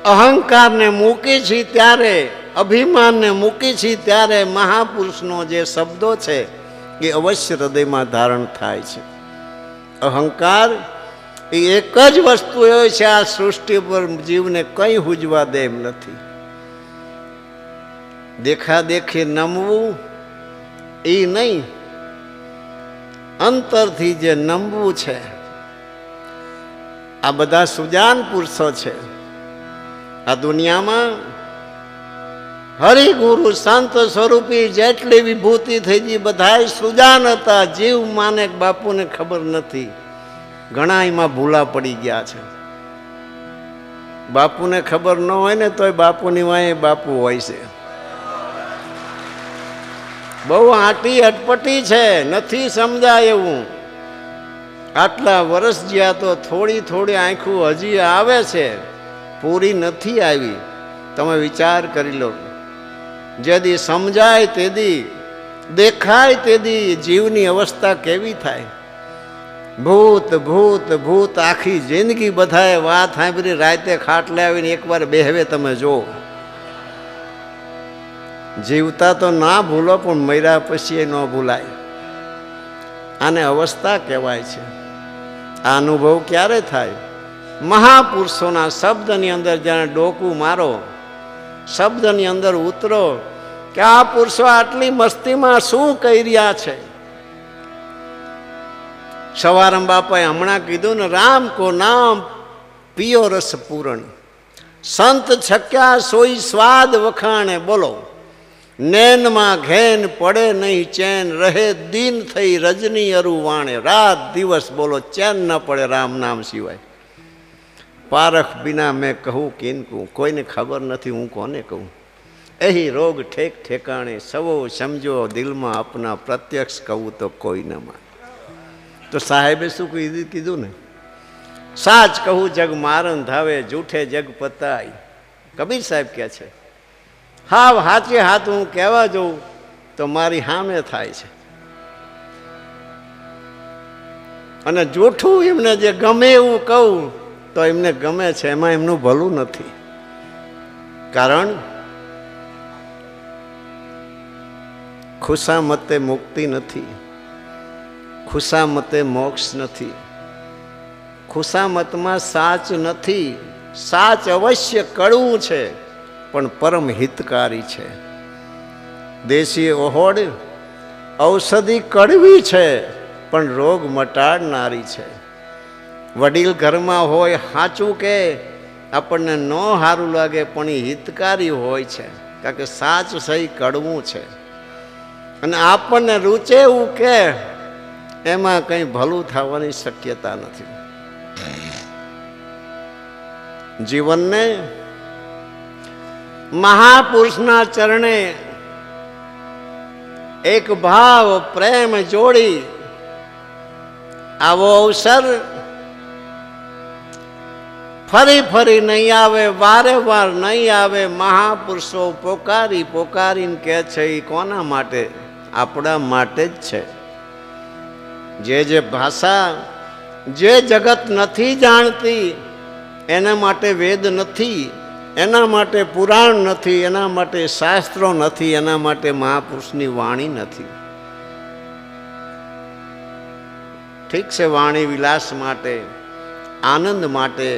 Speaker 1: અહંકારને મૂકી છીએ ત્યારે, અભિમાનને મૂકી છીએ ત્યારે મહાપુરુષનો જે શબ્દો છે એ અવશ્ય હૃદયમાં ધારણ થાય છે. અહંકાર એ એક જ વસ્તુ એવી છે, આ સૃષ્ટિ પર જીવને કંઈ હુજવા દે એમ નથી. દેખાદેખી નમવું એ નહીં, અંતરથી જે નમવું છે. આ બધા સુજાન પુરુષો છે. આ દુનિયામાં હરિગુરુ સંત સ્વરૂપી જેટલી વિભૂતિ થઈ ગઈ, બધા સુજાન હતા. જીવ માને બાપુને ખબર નથી. ઘણા એમાં ભૂલા પડી ગયા છે. બાપુને ખબર ન હોય ને તોય બાપુની વાંહે બાપુ હોય છે. બહુ આટી અટપટી છે, નથી સમજાય એવું. આટલા વર્ષ જ્યાં તો થોડી થોડી આંખું હજી આવે છે, પૂરી નથી આવી. તમે વિચાર કરી લો, જેદી સમજાય તેદી, દેખાય તેદી જીવની અવસ્થા કેવી થાય. ભૂત ભૂત ભૂત આખી જિંદગી બધાએ વાત સાંભળી, રાતે ખાટલે આવીને એકવાર બેહવે તમે જો. જીવતા તો ના ભૂલો, પણ મર્યા પછી ન ભૂલાય. આને અવસ્થા કહેવાય છે. આ અનુભવ ક્યારે થાય? મહાપુરુષોના શબ્દની અંદર જાણે ડોકું મારો, શબ્દની અંદર ઉતરો કે આ પુરુષો આટલી મસ્તીમાં શું કહી રહ્યા છે. સવારમ બાપાએ હમણાં કીધું ને, રામ કો નામ પિયો રસ પૂરણ, સંત છક્યા સોઈ સ્વાદ વખાણે. બોલો, નેનમાં ઘેન પડે નહીં ચેન, રહે દિન થઈ રજની અરુવાણે. રાત દિવસ બોલો, ચેન ન પડે રામ નામ સિવાય. પારખ બિના મેં કહું કિનકું, કોઈને ખબર નથી હું કોને કહું. એહી રોગ ઠેક ઠેકાણે, સવો સમજો દિલમાં આપના, પ્રત્યક્ષ કહું તો કોઈ ન માને. તો સાહેબે શું કીધું ને, સાચ કહું જગ મારણ ધાવે, જૂઠે જગ પતાય. કબીર સાહેબ કહે છે, હાવ હાચે હાથ હું કહેવા જઉં તો મારી સામે થાય છે, અને જૂઠું એમને જે ગમે એવું કહું તો એમને ગમે છે, એમાં એમનું ભલું નથી. કારણ ખુશામતે મુક્તિ નથી, ખુશામતે મોક્ષ નથી, ખુશામતમાં સાચ નથી. સાચ અવશ્ય કડવું છે, પણ પરમ હિતકારી છે. દેશી ઓહોડ ઔષધિ કડવી છે, પણ રોગ મટાડનારી છે. વડીલ ઘરમાં હોય, સાચું કે આપણને ન સારું લાગે, પણ એ હિતકારી હોય છે, કારણ કે સાચ સહી કડવું છે. અને આપણને રૂચે એવું કે એમાં કંઈ ભલું થવાની શક્યતા નથી. જીવનને મહાપુરુષના ચરણે એક ભાવ પ્રેમ જોડી આવો અવસર ફરી ફરી નહીં આવે, વારે વાર નહીં આવે. મહાપુરુષો પોકારી પોકારીને કહે છે એ કોના માટે? આપણા માટે જ છે. જે ભાષા જે જગત નથી જાણતી એના માટે વેદ નથી, એના માટે પુરાણ નથી, એના માટે શાસ્ત્રો નથી, એના માટે મહાપુરુષની વાણી નથી. ઠીક છે, વાણી વિલાસ માટે, આનંદ માટે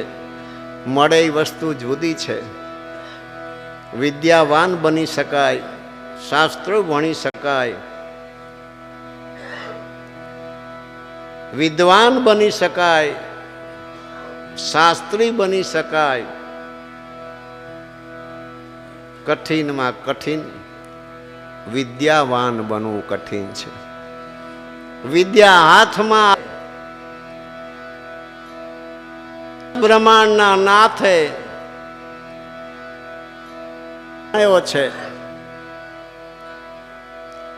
Speaker 1: મળે એ વસ્તુ જુદી છે. વિદ્યાવાન બની શકાય, શાસ્ત્રો ભણી શકાય, વિદ્વાન બની શકાય, શાસ્ત્રી બની શકાય. કઠિનમાં કઠિન વિદ્યાવાન બનવું કઠિન છે. વિદ્યા હાથમાં બ્રહ્માંડના નાથે આવ્યો છે.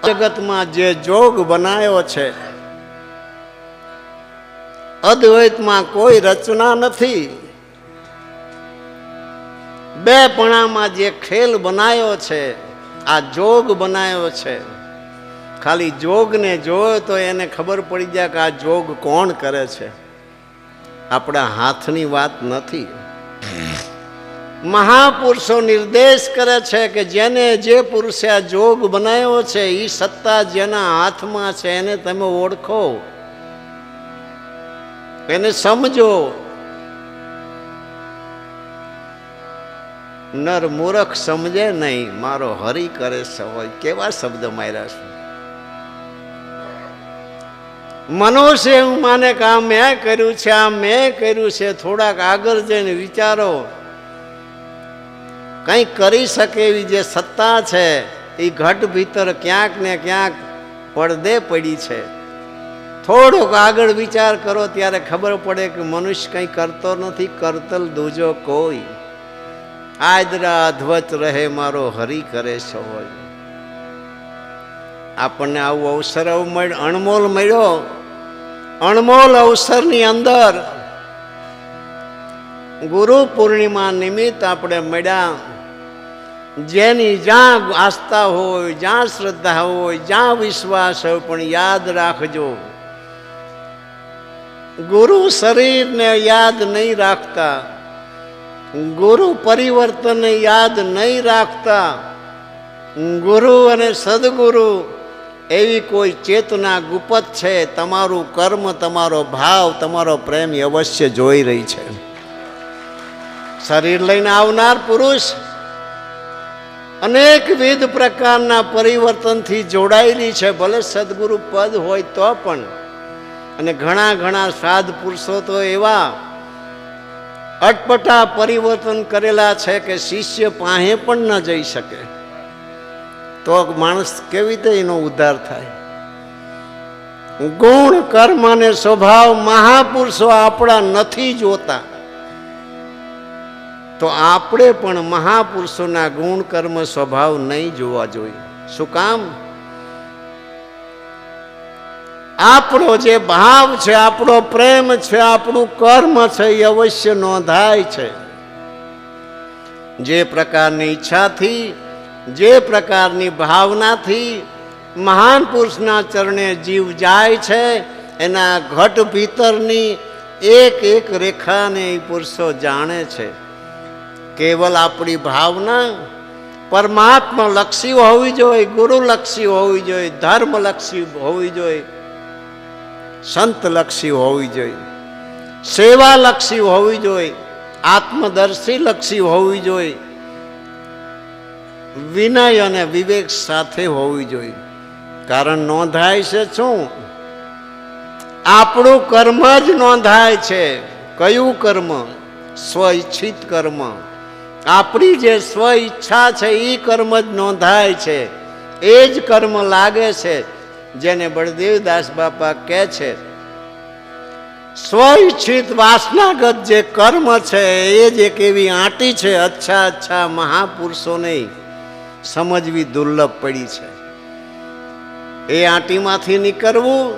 Speaker 1: જગતમાં જે જોગ બનાવ્યો છે, અદ્વૈતમાં કોઈ રચના નથી. બે પણામાં જે ખેલ બનાવ્યો છે, આ જોગ બનાવ્યો છે. ખાલી જોગને જોયો તો એને ખબર પડી જાય કે આ જોગ કોણ કરે છે. આપણા હાથની વાત નથી. મહાપુરુષો નિર્દેશ કરે છે કે જેને જે પુરુષે આ જોગ બનાવ્યો છે એ સત્તા જેના હાથમાં છે એને તમે ઓળખો, એને સમજો. નર મૂર્ખ સમજે નહીં, મારો હરિ કરે સવાય. કેવા શબ્દ માર્યા છે. મનુષ્ય એવું માને કે આ મેં કર્યું છે, આ મેં કર્યું છે. થોડાક આગળ જઈને વિચારો, કંઈક કરી શકે એવી જે સત્તા છે એ ઘટ ભીતર ક્યાંક ને ક્યાંક પડદે પડી છે. થોડોક આગળ વિચાર કરો ત્યારે ખબર પડે કે મનુષ્ય કંઈ કરતો નથી, કરતલ દૂજો કોઈ. આદરા અધવચ રહે, મારો હરિ કરે છે. આપણને આવું અવસર અણમોલ મળ્યો. અણમોલ અવસરની અંદર ગુરુ પૂર્ણિમા નિમિત્ત આપણે મળ્યા. જેની જ્યાં આસ્થા હોય, જ્યાં શ્રદ્ધા હોય, જ્યાં વિશ્વાસ હોય, પણ યાદ રાખજો, ગુરુ શરીરને યાદ નહીં રાખતા, ગુરુ પરિવર્તનને યાદ નહીં રાખતા, ગુરુ અને સદગુરુ એવી કોઈ ચેતના ગુપ્ત છે. તમારું કર્મ, તમારો ભાવ, તમારો પ્રેમ અવશ્ય જોઈ રહી છે. શરીર લઈને આવનાર પુરુષ અનેકવિધ પ્રકારના પરિવર્તનથી જોડાયેલી છે. ભલે સદગુરુ પદ હોય તો પણ. અને ઘણા ઘણા સાધ પુરુષો તો એવા અટપટા પરિવર્તન કરેલા છે કે શિષ્ય પાસે પણ ન જઈ શકે. તો માણસ કેવી રીતે એનો ઉદ્ધાર થાય? ગુણ, કર્મ અને સ્વભાવ મહાપુરુષો આપણા નથી જોતા, તો આપણે પણ મહાપુરુષોના ગુણ, કર્મ, સ્વભાવ નહીં જોવા જોઈએ. શું કામ? આપણો જે ભાવ છે, આપણો પ્રેમ છે, આપણું કર્મ છે એ અવશ્ય નોંધાય છે. જે પ્રકારની ઈચ્છાથી, જે પ્રકારની ભાવનાથી મહાન પુરુષના ચરણે જીવ જાય છે, એના ઘટ ભીતરની એક એક રેખાને એ પુરુષો જાણે છે. કેવલ આપણી ભાવના પરમાત્મા લક્ષી હોવી જોઈએ, ગુરુ લક્ષી હોવી જોઈએ, ધર્મ લક્ષી હોવી જોઈએ, સંત લક્ષી હોવી જોઈએ, સેવા લક્ષી હોવી જોઈએ, આત્મદર્શી લક્ષી હોવી જોઈએ, વિનય અને વિવેક સાથે હોવી જોઈએ. કારણ નોંધાય છે શું? આપણું કર્મ જ નોંધાય છે. કયું કર્મ? સ્વ ઈચ્છિત કર્મ. આપણી જે સ્વ ઈચ્છા છે એ કર્મ જ નોંધાય છે. એ જ કર્મ લાગે છે. જેને બળદેવદાસ બાપા કહે છે, સ્વ ઈચ્છિત વાસનાગત જે કર્મ છે એ જ એક એવી આંટી છે, અચ્છા અચ્છા મહાપુરુષોને સમજવી દુર્લભ પડી છે. એ આંટીમાંથી નીકળવું.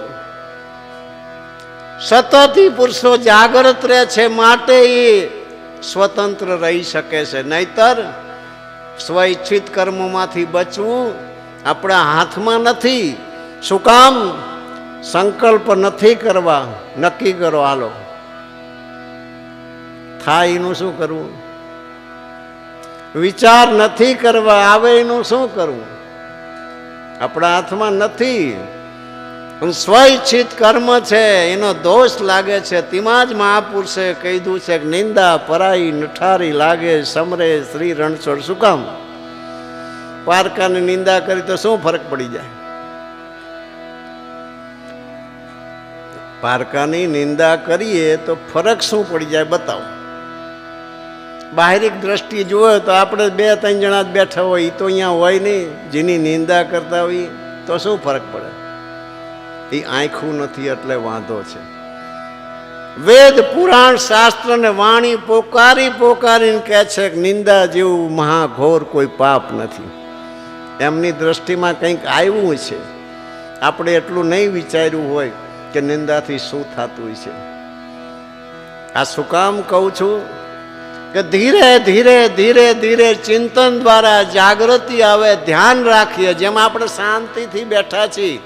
Speaker 1: સતત પુરુષો જાગૃત રહે છે માટે એ સ્વતંત્ર રહી શકે છે. નહીતર સ્વ ઈચ્છિત કર્મોમાંથી બચવું આપણા હાથમાં નથી. શું કામ? સંકલ્પ નથી કરવા. નક્કી કરો, હાલો થાય એનું શું કરવું? વિચાર નથી કરવા, આવે એનું શું કરવું? આપણા હાથમાં નથી. સ્વ ઈચ્છિત કર્મ છે એનો દોષ લાગે છે. તેમાં જ મહાપુરુષે કીધું છે કે નિંદા પરાઈ નઠારી લાગે સમરે શ્રી રણછોડ. શું કામ? પારકાની નિંદા કરી તો શું ફરક પડી જાય? પારકાની નિંદા કરીએ તો ફરક શું પડી જાય બતાવો. બાહરિક દ્રષ્ટિ જુઓ તો આપણે 2-3 જણા જ બેઠા હોય, એ તો અહીંયા હોય નહીં. જેની નિંદા કરતા હોય તો શું ફરક પડે? એ આંખું નથી એટલે વાંધો છે. વેદ પુરાણ શાસ્ત્ર ને વાણી પોકારી પોકારીને કહે છે કે નિંદા જેવું મહાઘોર કોઈ પાપ નથી. એમની દ્રષ્ટિમાં કંઈક આવ્યું છે, આપણે એટલું નહીં વિચાર્યું હોય કે નિંદાથી શું થતું છે. આ શું કામ કહું છું કે ધીરે ધીરે ધીરે ધીરે ચિંતન દ્વારા જાગૃતિ આવે, ધ્યાન રાખીએ. જેમ આપણે શાંતિથી બેઠા છીએ,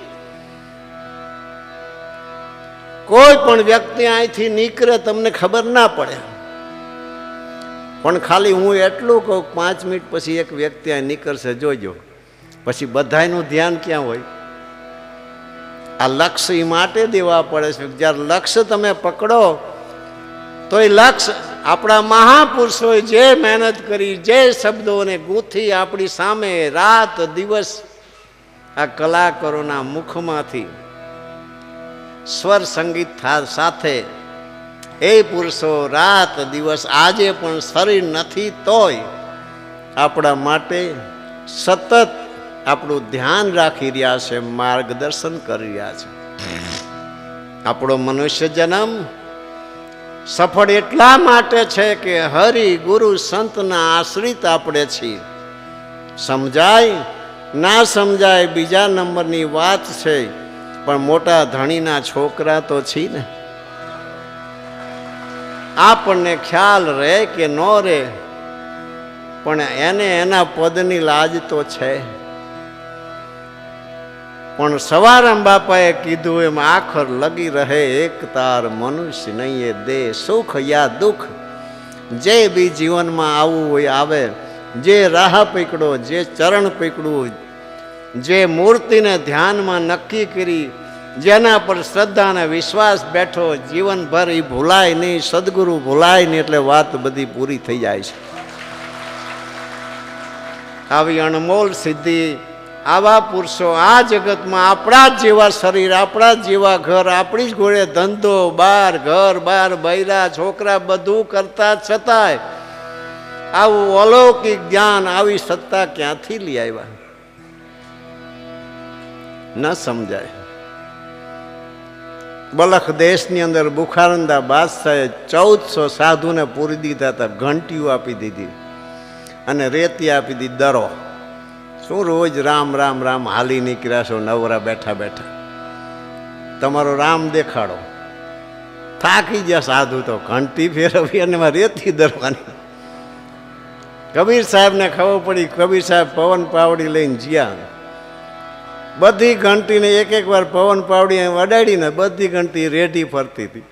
Speaker 1: કોઈ પણ વ્યક્તિ અહીંથી નીકળે તમને ખબર ના પડે, પણ ખાલી હું એટલું કહું 5 મિનિટ પછી એક વ્યક્તિ અહીં નીકળશે, જોજો. પછી બધાનું ધ્યાન ક્યાં હોય? આ લક્ષ્ય એ માટે દેવા પડે છે. જ્યારે લક્ષ્ય તમે પકડો તો એ લક્ષ્ય આપણા મહાપુરુષોએ જે મહેનત કરી, જે શબ્દોને ગૂંથી આપણી સામે રાત દિવસ આ કલાકારોના મુખમાંથી સ્વર સંગીત સાથે એ પુરુષો રાત દિવસ આજે પણ શરીર નથી તોય આપણા માટે સતત આપણું ધ્યાન રાખી રહ્યા છે, માર્ગદર્શન કરી રહ્યા છે. આપણો મનુષ્ય જન્મ સફળ એટલા માટે છે કે હરિ ગુરુ સંતના આશ્રિત આપણે છીએ. સમજાય ના સમજાય બીજા નંબરની વાત છે, પણ મોટા ધણીના છોકરા તો છીએ ને. આપણને ખ્યાલ રહે કે ન રહે, પણ એને એના પદની લાજ તો છે. પણ સવારામ બાપાએ કીધું એમ આખર લગી રહે એક તાર મનુષ્ય નહીં એ દે સુખ યા દુઃખ. જે બી જીવનમાં આવવું હોય આવે. જે રાહ પકડો, જે ચરણ પકડવું, જે મૂર્તિને ધ્યાનમાં નક્કી કરી, જેના પર શ્રદ્ધા અને વિશ્વાસ બેઠો, જીવનભર એ ભૂલાય નહીં, સદગુરુ ભૂલાય નહીં, એટલે વાત બધી પૂરી થઈ જાય છે. આવી અણમોલ સિદ્ધિ આવા પુરુષો આ જગતમાં આપણા જ જેવા શરીર, આપણા જ જેવા ઘર, આપણી જ ઘોડે ધંધો, બાર ઘર બાર બૈરા છોકરા બધું કરતા છતાંય આવું અલૌકિક જ્ઞાન, આવી સત્તા ક્યાંથી લઈ આવ્યા? ન સમજાય. બલખ દેશની અંદર બુખારંદા બાદશાહે 1400 સાધુને પૂરી દીધા હતા. ઘંટીઓ આપી દીધી અને રેતી આપી દીધી, દરો. શું રોજ રામ રામ રામ હાલી નીકળ્યા છો નવરા બેઠા બેઠા? તમારો રામ દેખાડો. થાકી ગયા સાધુ તો, ઘંટી ફેરવી અને રેતી દરવાની. કબીર સાહેબને ખબર પડી. કબીર સાહેબ પવન પાવડી લઈને જ્યાં બધી ઘંટીને એક વાર પવન પાવડી વડાડીને બધી ઘંટી રેડી ફરતી હતી.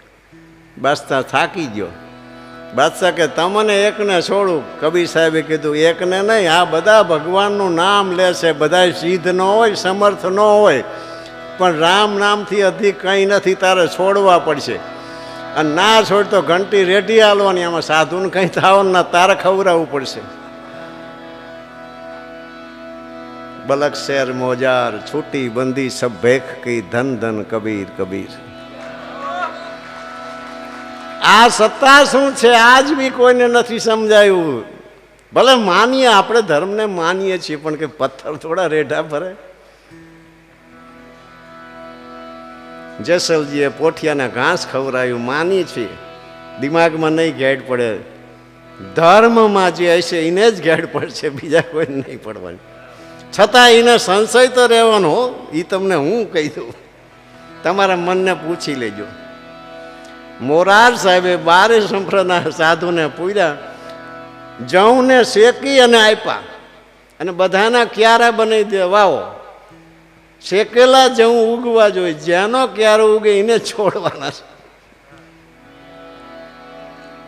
Speaker 1: બાદશાહ થાકી ગયો. બાદશાહ કે તમને એકને છોડું. કબીર સાહેબે કીધું એકને નહીં, આ બધા ભગવાનનું નામ લે છે. બધા સિદ્ધ ન હોય, સમર્થ ન હોય, પણ રામ નામથી અધિક કંઈ નથી, તારે છોડવા પડશે. અને ના છોડ તો ઘંટી રેડી હાલવાની. આમાં સાધુને કંઈ થવાનું ના, તારે ખવડાવવું પડશે. બલક શેર મોજાર છૂટી બંધી સબ ભેખ કી ધન ધન કબીર કબીર. આ સત્તા શું છે આજ બી કોઈને નથી સમજાયું. ભલે માનીએ, આપણે ધર્મને માનીએ છીએ, પણ કે પથ્થર થોડા રેઢા ભરે. જેસલજીએ પોઠિયાને ઘાસ ખવડાવ્યું, માની છીએ, દિમાગમાં નહીં ગેડ પડે. ધર્મમાં જે હશે એને જ ગેડ પડશે, બીજા કોઈ નહીં પડવાની. છતાં એને સંશય તો રહેવાનો. એ તમને હું કહી દઉં, તમારા મનને પૂછી લેજો. મોરાર સાહેબે 12 સંપ્રદાય સાધુને પૂર્યા, જવને શેકી અને આપ્યા, અને બધાના ક્યારા બનાવી દે વાવો. શેકેલા જવ ઉગવા જોઈએ, જેનો ક્યારો ઉગે એને છોડવાના છે.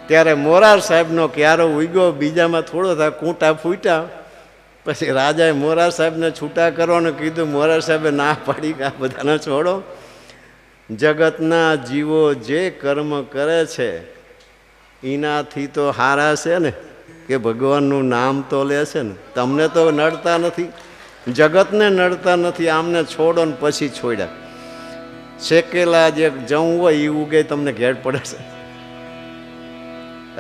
Speaker 1: ત્યારે મોરાર સાહેબનો ક્યારો ઉગ્યો, બીજામાં થોડો થાય, કૂંટા ફૂટ્યા. પછી રાજાએ મોરાર સાહેબને છૂટા કરવાનું કીધું. મોરાર સાહેબે ના પાડી કે આ બધાને છોડો. જગતના જીવો જે કર્મ કરે છે એનાથી તો હારા છે ને કે ભગવાનનું નામ તો લે છે ને. તમને તો નડતા નથી, જગતને નડતા નથી, આમને છોડો ને પછી છોડ્યા. શેકેલા જે જવું હોય એ ઉગે તમને ઘેર પડે છે.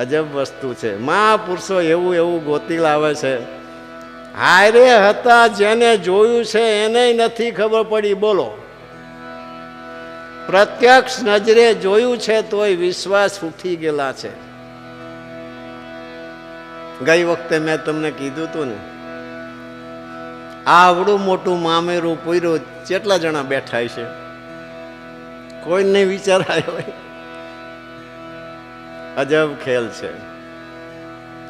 Speaker 1: અજબ વસ્તુ છે. મહાપુરુષો એવું એવું ગોતી લાવે છે. હારે હતા, જેને જોયું છે એને નથી ખબર પડી. બોલો, પ્રત્યક્ષ નજરે જોયું છે તોય વિશ્વાસ ઉઠી ગયેલા છે. ગઈ વખતે મેં તમને કીધું હતું ને, આવડું મોટું મામેરું પૂર્યું, કેટલા જણા બેઠા છે? કોઈને વિચાર આવ્યો હોય? અજબ ખેલ છે.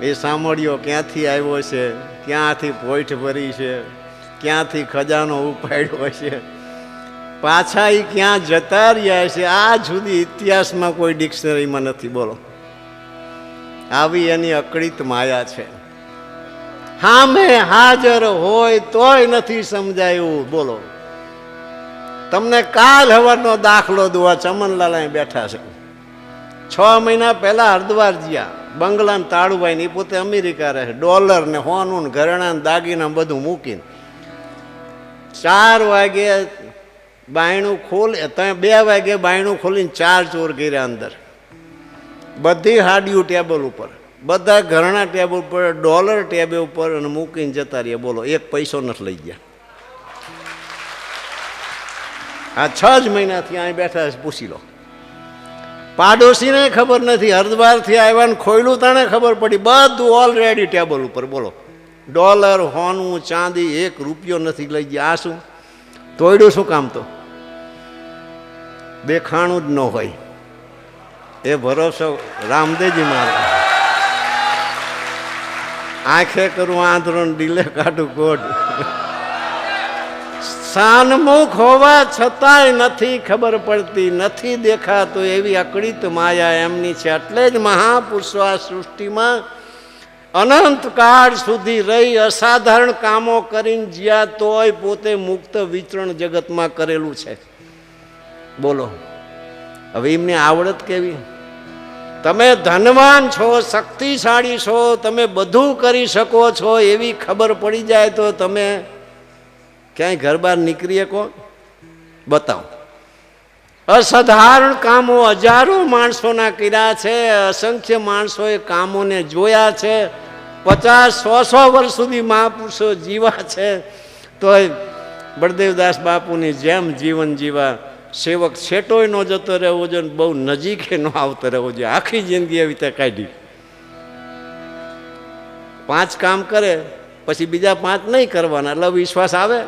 Speaker 1: એ સાંભળ્યો ક્યાંથી આવ્યો છે, ક્યાંથી પોઈઠ ભરી છે, ક્યાંથી ખજાનો ઉપાડ્યો છે, પાછા એ ક્યાં જતા રહ્યા છે, આ સુધી ઇતિહાસમાં કોઈ ડિક્શનરીમાં નથી. બોલો, આવી એની અકળિત માયા છે. સામે હાજર હોય તોય નથી સમજાયું. બોલો, તમને કાલ હવારનો દાખલો દો. ચમનલાલ અહીં બેઠા છે. 6 મહિના પહેલા હરદ્વાર જ્યાં બંગલાને તાળુભાઈ ને પોતે અમેરિકા રહે, ડોલર ને હોનું ને ઘરેણા ને દાગીના બધું મૂકીને 4 વાગે બાયણું ખોલે, 2 વાગે બાયણું ખોલીને 4 ચોર કર્યા અંદર. બધી હાડીઓ ટેબલ ઉપર, બધા ઘરેણા ટેબલ ઉપર, ડોલર ટેબલ ઉપર, અને મૂકીને જતા રહ્યા. બોલો, 1 પૈસો નથી લઈ ગયા. આ 6 જ મહિનાથી અહીં બેઠા છે. પૂછી લો. પાડોશીને ખબર નથી, હરદ્વારથી આવ્યા ને ખોયલું તાણે ખબર પડી. બધું ઓલરેડી ટેબલ ઉપર. બોલો, ડોલર, હોનું, ચાંદી, 1 રૂપિયો નથી લઈ ગયા. આ શું તોડ્યું? શું કામ? તો દેખાણું જ ન હોય. એ ભરોસો રામદેવજી મારે. આંખે કરું આંધળો, ડીલે કાઢું કોટ. સાનમુખ હોવા છતાંય નથી ખબર પડતી, નથી દેખાતો. એવી અકળિત માયા એમની છે. એટલે જ મહાપુરુષો આ સૃષ્ટિમાં અનંત કાળ સુધી રહી અસાધારણ કામો કરીને જ્યાં તોય પોતે મુક્ત વિચરણ જગતમાં કરેલું છે. બોલો, હવે એમની આવડત કેવી? તમે ધનવાન છો, શક્તિશાળી છો, તમે બધું કરી શકો છો, એવી ખબર પડી જાય તો તમે ક્યાંય ઘર બહાર નીકળી શકો? બતાવો. અસાધારણ કામો હજારો માણસોના કર્યા છે. અસંખ્ય માણસોએ કામોને જોયા છે. 50-100 વર્ષ સુધી મહાપુરુષો જીવા છે. તો બળદેવદાસ બાપુની જેમ જીવન જીવા. સેવક છેટોય ન જતો રહેવો જોઈએ, બહુ નજીકે ન આવતો રહેવો જોઈએ. આખી જિંદગી એવી રીતે કાઢી. 5 કામ કરે પછી બીજા 5 નહીં કરવાના, એટલે વિશ્વાસ આવે.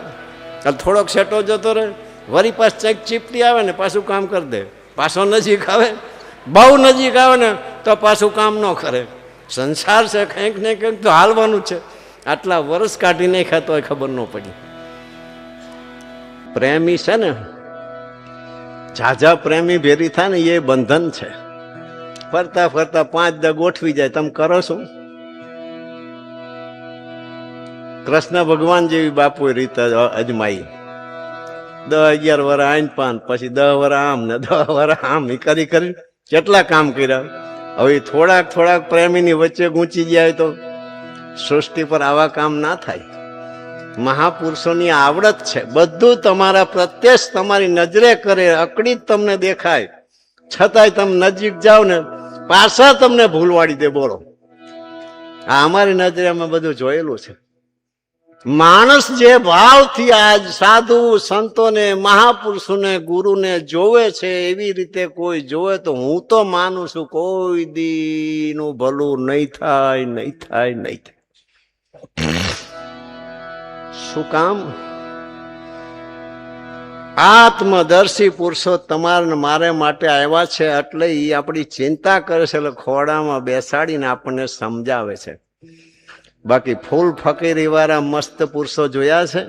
Speaker 1: થોડોક છેટો જતો રહે, વળી પાછ ચેક ચીપટી આવે ને પાછું કામ કરી દે. પાછો નજીક આવે, બહુ નજીક આવે ને તો પાછું કામ ન કરે. સંસાર છે, કંઈક ને કંઈક તો હાલવાનું છે. આટલા વર્ષ કાઢી નાખ્યા તો ખબર ન પડી. પ્રેમી છે ને, ઝાઝા પ્રેમી ભેરી થાય ને એ બંધન છે. ફરતા ફરતા 5 દ ગોઠવી જાય. તમે કરો શું? કૃષ્ણ ભગવાન જેવી બાપુએ રીત અજમાઈ. 10-11 વર્ષ આઈન પાન, પછી 10 વર્ષ આમ ને 10 વર્ષ આમ કરી કરી કેટલા કામ કર્યા. હવે થોડાક પ્રેમીની વચ્ચે ગૂંચી જાય તો સૃષ્ટિ પર આવા કામ ના થાય. મહાપુરુષોની આવડત છે. બધું તમારા પ્રત્યક્ષ તમારી નજરે કરે, અકડી તમને દેખાય, છતાંય તમે નજીક જાઓ ને પાછા તમને ભૂલવાડી દે. બોલો, આ અમારી નજરે અમે બધું જોયેલું છે. માણસ જે ભાવથી આજ સાધુ સંતોને, મહાપુરુષોને, ગુરુને જોવે છે એવી રીતે કોઈ જોવે તો હું તો માનું છું કોઈ દીનું ભલું નહીં થાય, નહીં થાય, નહીં થાય. શું કામ? આત્મદર્શી પુરુષો તમારે મારે માટે આવ્યા છે, એટલે એ આપણી ચિંતા કરે છે, એટલે ખોડામાં બેસાડીને આપણને સમજાવે છે. બાકી ફૂલ ફકીરી વાળા મસ્ત પુરુષો જોયા છે?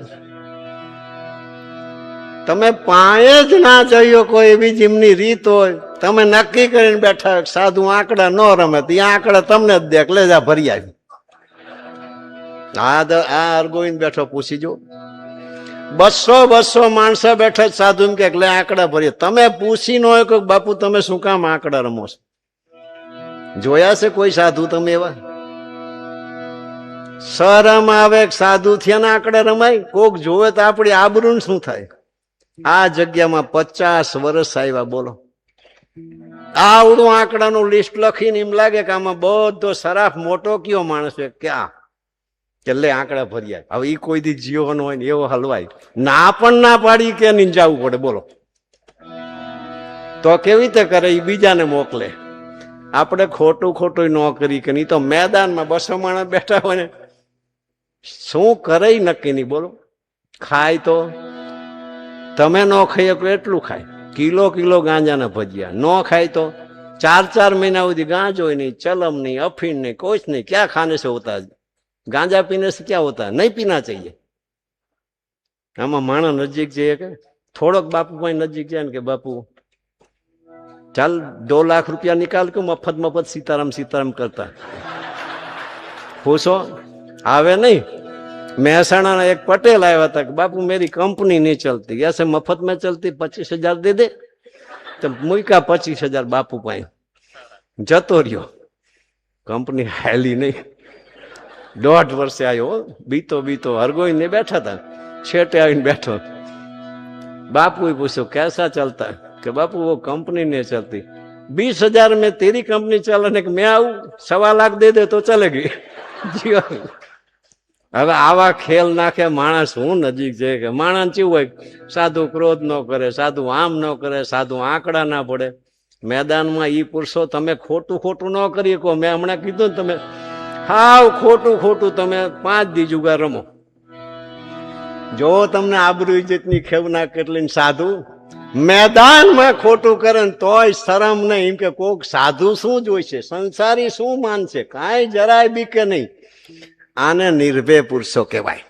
Speaker 1: તમે પાયે જ ના જઈએ, કોઈ એવી જેમની રીત હોય, તમે નક્કી કરીને બેઠા સાધુ આંકડા ન રમે, ત્યાં આંકડા તમને જ દેખ, લે જા ભરી આવી. આ અરગોઈને બેઠો, પૂછી જો. 200 માણસો બેઠા, સાધુ એમ કે લે આંકડા ભરીએ. તમે પૂછી ન હોય કે બાપુ તમે શું કામ આંકડા રમો છો? જોયા છે કોઈ સાધુ તમે એવા? શરમ આવે, સાધુ થયા આંકડા રમાય? કોક જોવે તો આપણી આબરૂ શું થાય? આ જગ્યામાં 50 વર્ષ આવ્યા, બોલો. આવડું આંકડાનું લિસ્ટ લખીને એમ લાગે કે આમાં બધો સરાફ મોટો કયો માણસ છે, ક્યાં કે લે આંકડા ભર્યા. હવે ઈ કોઈ દી જીવન હોય ને એવો હલવાય ના, પણ ના પાડી કે નહીં જવું પડે, બોલો. તો કેવી રીતે કરે? એ બીજાને મોકલે. આપણે ખોટું ન કરી કે નહીં તો મેદાનમાં 200 માણસ બેઠા હોય ને, શું કરે નક્કી નહીં, બોલો. ખાય તો તમે ન ખાઈ શકો એટલું ખાય, કિલો ગાંજાના ભજીયા. ન ખાય તો 4 મહિના સુધી ગાંજો નહીં, ચલમ નહીં, અફીણ નહીં, कुछ नहीं. क्या खाने से होता है? गांजा पीने से क्या होता है? नहीं पीना चाहिए. આમાં માણસ નજીક જઈએ કે થોડોક બાપુ ભાઈ નજીક જાય ને કે બાપુ ચાલ 2 લાખ રૂપિયા નિકાલ કે મફત સીતારામ કરતા પૂછો આવે નહીં. મહેસાણા એક પટેલ આવ્યા હતા કે બાપુ मेरी कंपनी नहीं चलती, ऐसे मफत में चलती, 25,000 दे दे. तो મૂકા 25,000 બાપુ પાસે, જતો રહ્યો. કંપની હાલી નહીં. 1.5 વર્ષે આવ્યો, બીતો હરગોઈને બેઠા હતા, છેટે આવીને બેઠો. बापू पूछो कैसा चलता है? कि बापू वो कंपनी नहीं चलती. 20,000 में तेरी कंपनी चलने के मैं आऊं, 1.25 लाख दे दे तो चलेगी. હવે આવા ખેલ નાખે માણસ. હું નજીક છે કે માણસ કેવું હોય, સાધુ ક્રોધ ન કરે, સાધુ આમ ન કરે, સાધુ આંકડા ના પડે. મેદાનમાં ઈ પુરુષો તમે ખોટું ન કરી શકો. મેં હમણાં કીધું ને, તમે હાવ ખોટું તમે 5 દી જુગાર રમો, જો તમને આબરૂ ઇજ્જતની ખેવ ના કેટલી. સાધુ મેદાનમાં ખોટું કરે ને તોય શરમ નહીં, એમ કે કોક સાધુ શું જોઈશે, સંસારી શું માનશે, કાંઈ જરાય બીકે નહીં. આને નિર્ભય પુરુષો કહેવાય,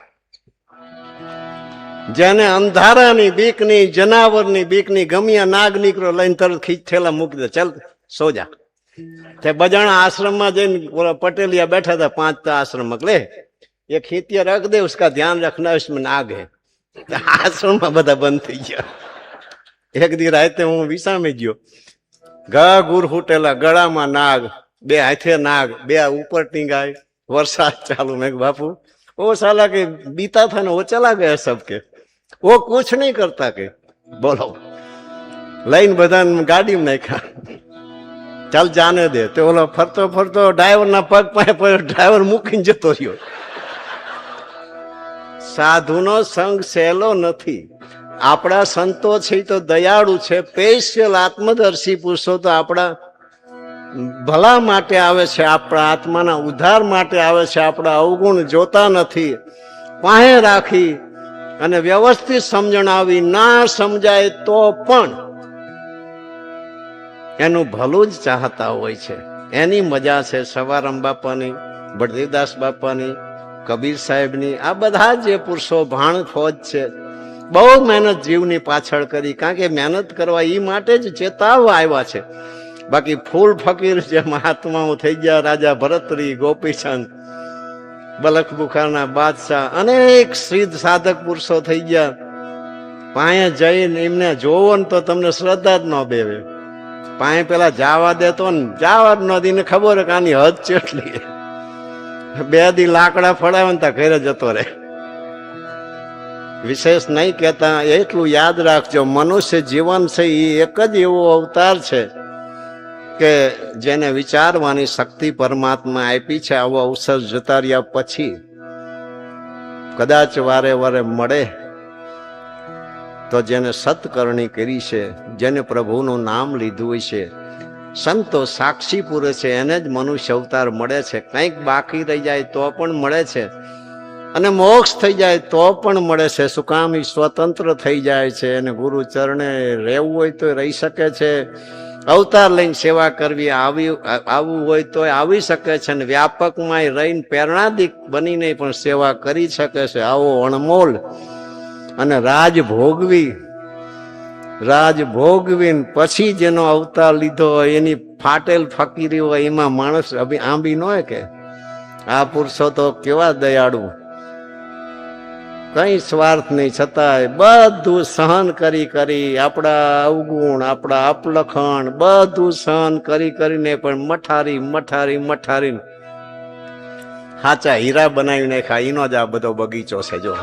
Speaker 1: જેને અંધારાની બીકની, જનાવરની બીકની, ગમ્યા નાગ નીકળો લઈને તરત ખીચેલા મૂકી દે, ચાલ સો જા. તે બજાણા આશ્રમમાં જઈને પટેલિયા બેઠા હતા, 5 આશ્રમ લે ये खींतिया रख दे, उसका ध्यान रखना, उसमें नाग है. आश्रम બધા બંધ થઈ ગયા. એક દી રાતે હું વિસામી ગયો, ઘા ગુર ફૂટેલા, ગળામાં નાગ, 2 હાથે નાગ, 2 ઉપર ટીંગાય, વરસાદ ચાલુ. મેં બાપુ वो साला के बीता था ना वो चला गया सबके, वो कुछ नहीं करता के. बोलो लाइन બધા ગાડીમાં નાખ્યા, ચાલ જાને દે. તે ઓલો ફરતો ડ્રાઈવર ના પગ પાસે પડ્યો, ડ્રાઈવર મૂકીને જતો રહ્યો. સાધુનો સંગ સહેલો નથી. આપણા સંતો છે તો દયાળુ છે, સ્પેશિયલ આત્મદર્શી પુરુષો તો આપણા ભલા માટે આવે છે, આપણા આત્માના ઉદ્ધાર માટે આવે છે. આપણા અવગુણ જોતા નથી, પાસે રાખી અને વ્યવસ્થિત સમજણ આવી. ના સમજાય તો પણ એનું ભલું જ ચાહતા હોય છે. એની મજા છે. સવારામ બાપાની, બળદેવદાસ બાપાની, કબીર સાહેબની, આ બધા જે પુરુષો ભાણ ફોજ છે, બહુ મહેનત જીવની પાછળ કરી. કારણ કે મહેનત કરવા એ માટે જ ચેતાવવા આવ્યા છે. બાકી ફૂલ ફકીર જે મહાત્માઓ થઈ ગયા, રાજા ભરતરી, ગોપીચંદ, બલખ બુખારના બાદશાહ, અનેક સિદ્ધ સાધક પુરુષો થઈ ગયા. પાયે જઈને એમને જોવો ને તો તમને શ્રદ્ધા જ ન બેવે. પાયે પેલા જાવા દેતો ને, જાવા જ ન દઈને ખબર કે આની હદ ચેટલી. 2 દી લાકડા ફળાવે ને ત્યાં ઘરે જતો રહે. વિશેષ નહીં કહેતા, એટલું યાદ રાખજો, મનુષ્ય જીવન છે એ એક જ એવો અવતાર છે કે જેને વિચારવાની શક્તિ પરમાત્મા આપી છે. આવો અવસર જતા રહ્યા પછી કદાચ વારે મળે તો જેને સત્કરણી કરી છે, જેને પ્રભુનું નામ લીધું હોય છે, સંતો સાક્ષી પૂરે છે, એને જ મનુષ્ય અવતાર મળે છે. કંઈક બાકી રહી જાય તો પણ મળે છે. અને મોક્ષ થઈ જાય તો પણ મળે છે. શું કામ? ઈ સ્વતંત્ર થઈ જાય છે અને ગુરુ ચરણે રહેવું હોય તો રહી શકે છે, અવતાર લઈને સેવા કરવી આવવું હોય તો આવી શકે છે, અને વ્યાપકમાં રહીને પ્રેરણાદિક બનીને પણ સેવા કરી શકે છે. આવો અણમોલ અને રાજ ભોગવી પછી જેનો અવતાર લીધો હોય એની ફાટેલ ફકીરી હોય, એમાં માણસ આંબી ન હોય કે આ પુરુષો તો કેવા દયાળુ, કઈ સ્વાર્થ નહીં, છતાંય બધું સહન કરી આપણા અવગુણ, આપણા અપલખણ બધું સહન કરીને પણ મઠારી સાચા હીરા બનાવી નાખ્યા. એનો જ આ બધો બગીચો છે. જો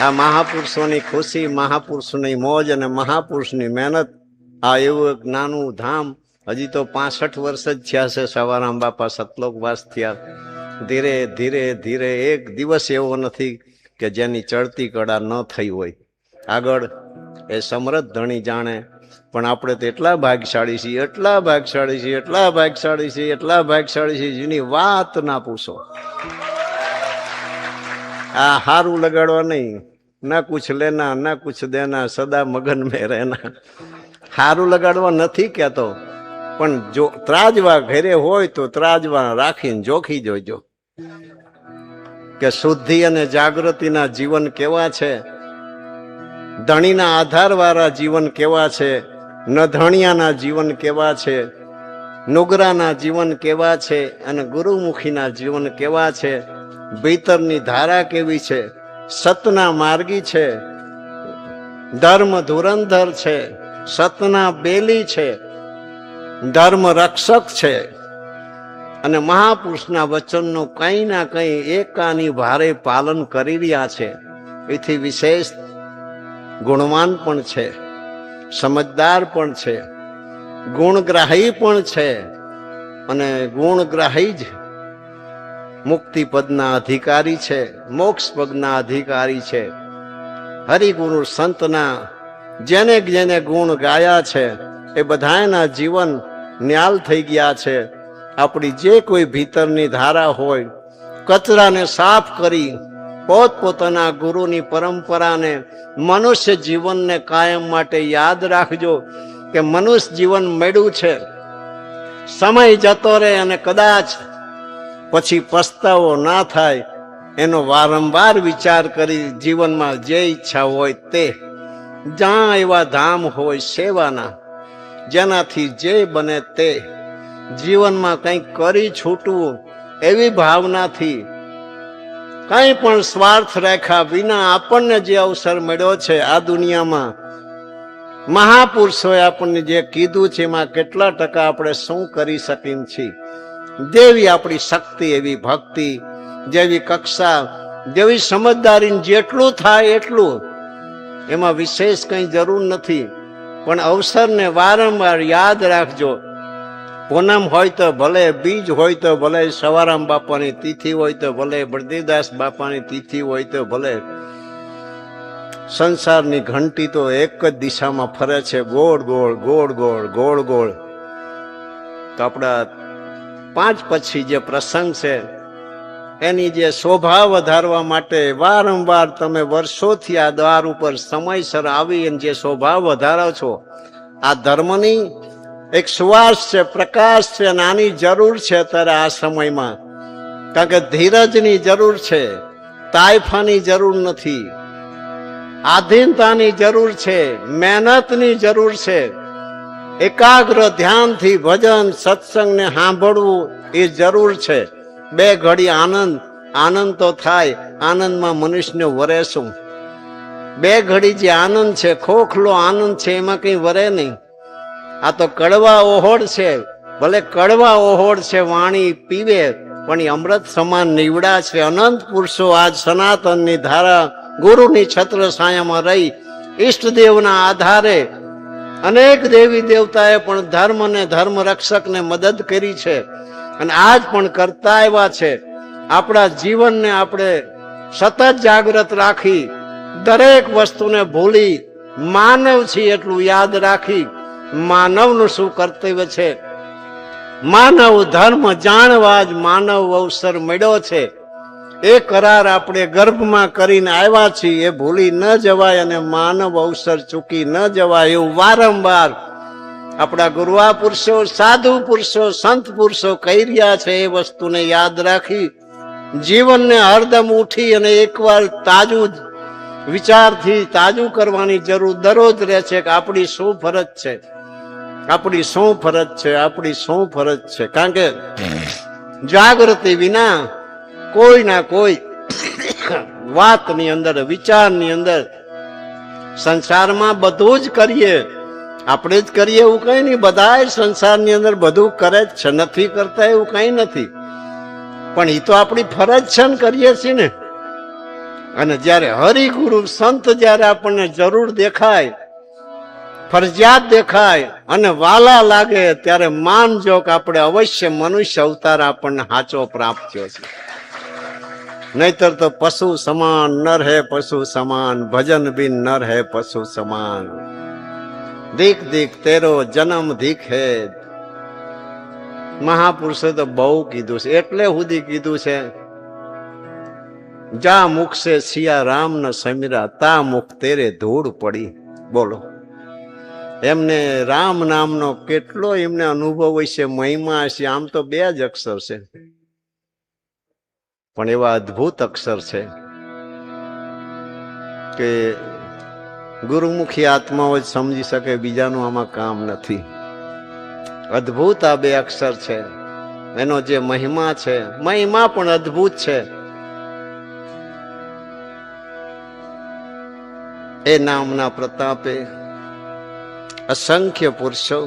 Speaker 1: આ મહાપુરુષોની ખુશી, મહાપુરુષોની મોજ અને મહાપુરુષની મહેનત. આ એવું એક નાનું ધામ, હજી તો 65 વર્ષ જ થયા છે સવારામ બાપા સતલોકવાસ થયા. ધીરે એક દિવસ એવો નથી કે જેની ચડતી કળા ન થઈ હોય. આગળ એ સમૃદ્ધ ધણી જાણે, પણ આપણે તો એટલા ભાગ્યશાળી છીએ જેની વાત ના પૂછો. આ હારું લગાડવા નહીં, ના કુછ લેના ના કુછ દેના, સદા મગન મેં રહેના. હારું લગાડવા નથી કહેતો, પણ જો ત્રાજવા ઘરે હોય તો ત્રાજવા રાખીને જોખી જોજો કે શુદ્ધિ અને જાગૃતિના જીવન કેવા છે, ધણીના આધાર વાળા જીવન કેવા છે, નધણિયાના જીવન કેવા છે, નુગરાના જીવન કેવા છે, અને ગુરુમુખીના જીવન કેવા છે. ભીતરની ધારા કેવી છે, સતના માર્ગી છે, ધર્મ ધુરંધર છે, સતના બેલી છે, ધર્મ રક્ષક છે, અને મહાપુરુષના વચનનું કંઈ ના કંઈ એકાની ભારે પાલન કરી રહ્યા છે. એથી વિશેષ ગુણવાન પણ છે, સમજદાર પણ છે, ગુણગ્રાહી પણ છે, અને ગુણગ્રાહી જ મુક્તિ પદના અધિકારી છે, મોક્ષ પદના અધિકારી છે. હરિગુરુ સંતના જેને ગુણ ગાયા છે એ બધાના જીવન ન્યાલ થઈ ગયા છે. આપણી જે કોઈ ભીતરની ધારા હોય, કચરાને સાફ કરી પોતપોતાના ગુરુની પરંપરાને, મનુષ્ય જીવનને કાયમ માટે યાદ રાખજો કે મનુષ્ય જીવન મળ્યું છે, સમય જતો રહે અને કદાચ પછી પસ્તાવો ના થાય એનો વારંવાર વિચાર કરી જીવનમાં જે ઈચ્છા હોય તે, જ્યાં એવા ધામ હોય સેવાના, જેનાથી જે બને તે જીવનમાં કંઈક કરી છૂટવું, એવી ભાવનાથી કંઈ પણ સ્વાર્થ રાખ્યા વિના આપણને જે અવસર મળ્યો છે આ દુનિયામાં, મહાપુરુષોએ આપણને જે કીધું છે એમાં કેટલા ટકા આપણે શું કરી શકીએ છીએ. જેવી આપણી શક્તિ એવી ભક્તિ, જેવી કક્ષા, જેવી સમજદારી, જેટલું થાય એટલું, એમાં વિશેષ કંઈ જરૂર નથી. પણ અવસરને વારંવાર યાદ રાખજો. પૂનમ હોય તો ભલે, બીજ હોય તો ભલે, સવારામ બાપાની તિથિ હોય તો ભલે, બળદેવદાસ બાપાની તિથિ હોય તો ભલે, સંસારની ઘંટી તો એક જ દિશામાં ફરે છે, ગોળ ગોળ ગોળ ગોળ ગોળ ગોળ. તો આપણા 5 પછી જે પ્રસંગ છે એની જે શોભા વધારવા માટે વારંવાર તમે વર્ષોથી આ દ્વાર ઉપર સમયસર આવી અને જે શોભા વધારો છો, આ ધર્મની એક સુવાસ છે, પ્રકાશ છે, અને આની જરૂર છે અત્યારે આ સમયમાં. કારણ કે ધીરજની જરૂર છે, તાઇફાની જરૂર નથી, આધીનતાની જરૂર છે, મહેનતની જરૂર છે. એકાગ્ર ધ્યાનથી ભજન સત્સંગને સાંભળવું એ જરૂર છે. 2 ઘડી આનંદ તો થાય, આનંદમાં મનુષ્યને વરે શું? 2 ઘડી જે આનંદ છે, ખોખલો આનંદ છે, એમાં કઈ વરે નહીં. આ તો કડવા ઓહોડ છે, ભલે કડવા ઓહોડ છે, વાણી પીવે પણ એ અમૃત સમાન નીવડા છે. અનંત પુરુષો આજ સનાતનની ધારા, ગુરુની છત્ર છાયામાં રહી ઈષ્ટદેવના આધારે અનેક દેવી દેવતાએ પણ ધર્મ અને ધર્મ રક્ષકને મદદ કરી છે, અને આજ પણ કરતા આવ્યા છે. આપણા જીવનને આપણે સતત જાગૃત રાખી, દરેક વસ્તુને ભૂલી માનવ છીએ એટલું યાદ રાખી, માનવનું શું કર્તવ્ય છે, માનવ ધર્મ જાણવા જ માનવ અવસર મળ્યો છે. એ કરાર આપણે ગર્ભમાં કરીને આવ્યા છીએ એ ભૂલી ન જવાય અને માનવ અવસર ચૂકી ન જવાય એવું વારંવાર આપણા ગુરુઆ પુરુષો, સાધુ પુરુષો, સંત પુરુષો કહી રહ્યા છે. એ વસ્તુને યાદ રાખી જીવનને હરદમ ઉઠી અને એકવાર તાજું વિચારથી તાજું કરવાની જરૂર દરરોજ રહે છે કે આપણી શું ફરજ છે, આપણી શું ફરજ છે, આપણી શું ફરજ છે. કારણ કે જાગૃતિ વિના કોઈ ના કોઈ વાતની અંદર, વિચારની અંદર, સંસારમાં બધું જ કરીએ, આપણે જ કરીએ એવું કઈ નહીં. બધા સંસારની અંદર બધું કરે જ છે, નથી કરતા એવું કઈ નથી. પણ એ તો આપણી ફરજ છે ને, કરીએ છીએ ને. અને જયારે હરિગુરુ સંત જયારે આપણને જરૂર દેખાય, ફરજિયાત દેખાય અને વાલા લાગે, ત્યારે માનજો કે આપણે અવશ્ય મનુષ્ય અવતાર આપણને સાચો પ્રાપ્ત થયો છે. નહીતર તો પશુ સમાન નર હે, પશુ સમાન ભજન બિન નર હે, પશુ સમાન. દીક દીક તેરો જન્મ દીક હે. મહાપુરુષે તો બહુ કીધું છે. એટલે સુધી કીધું છે, જા મુખ સે સિયા રામ ન સમીરા, તા મુખ તેરે ધૂળ પડી. બોલો, એમને રામ નામનો કેટલો એમને અનુભવ હોય છે, મહિમા હશે. આમ તો 2 જ અક્ષર છે, પણ એવા અદ્ભુત અક્ષર છે કે ગુરુમુખી આત્માઓ જ સમજી શકે, બીજાનું આમાં કામ નથી. અદ્ભુત આ 2 અક્ષર છે. એનો જે મહિમા છે, મહિમા પણ અદ્ભુત છે. એ નામના પ્રતાપે અસંખ્ય પુરુષો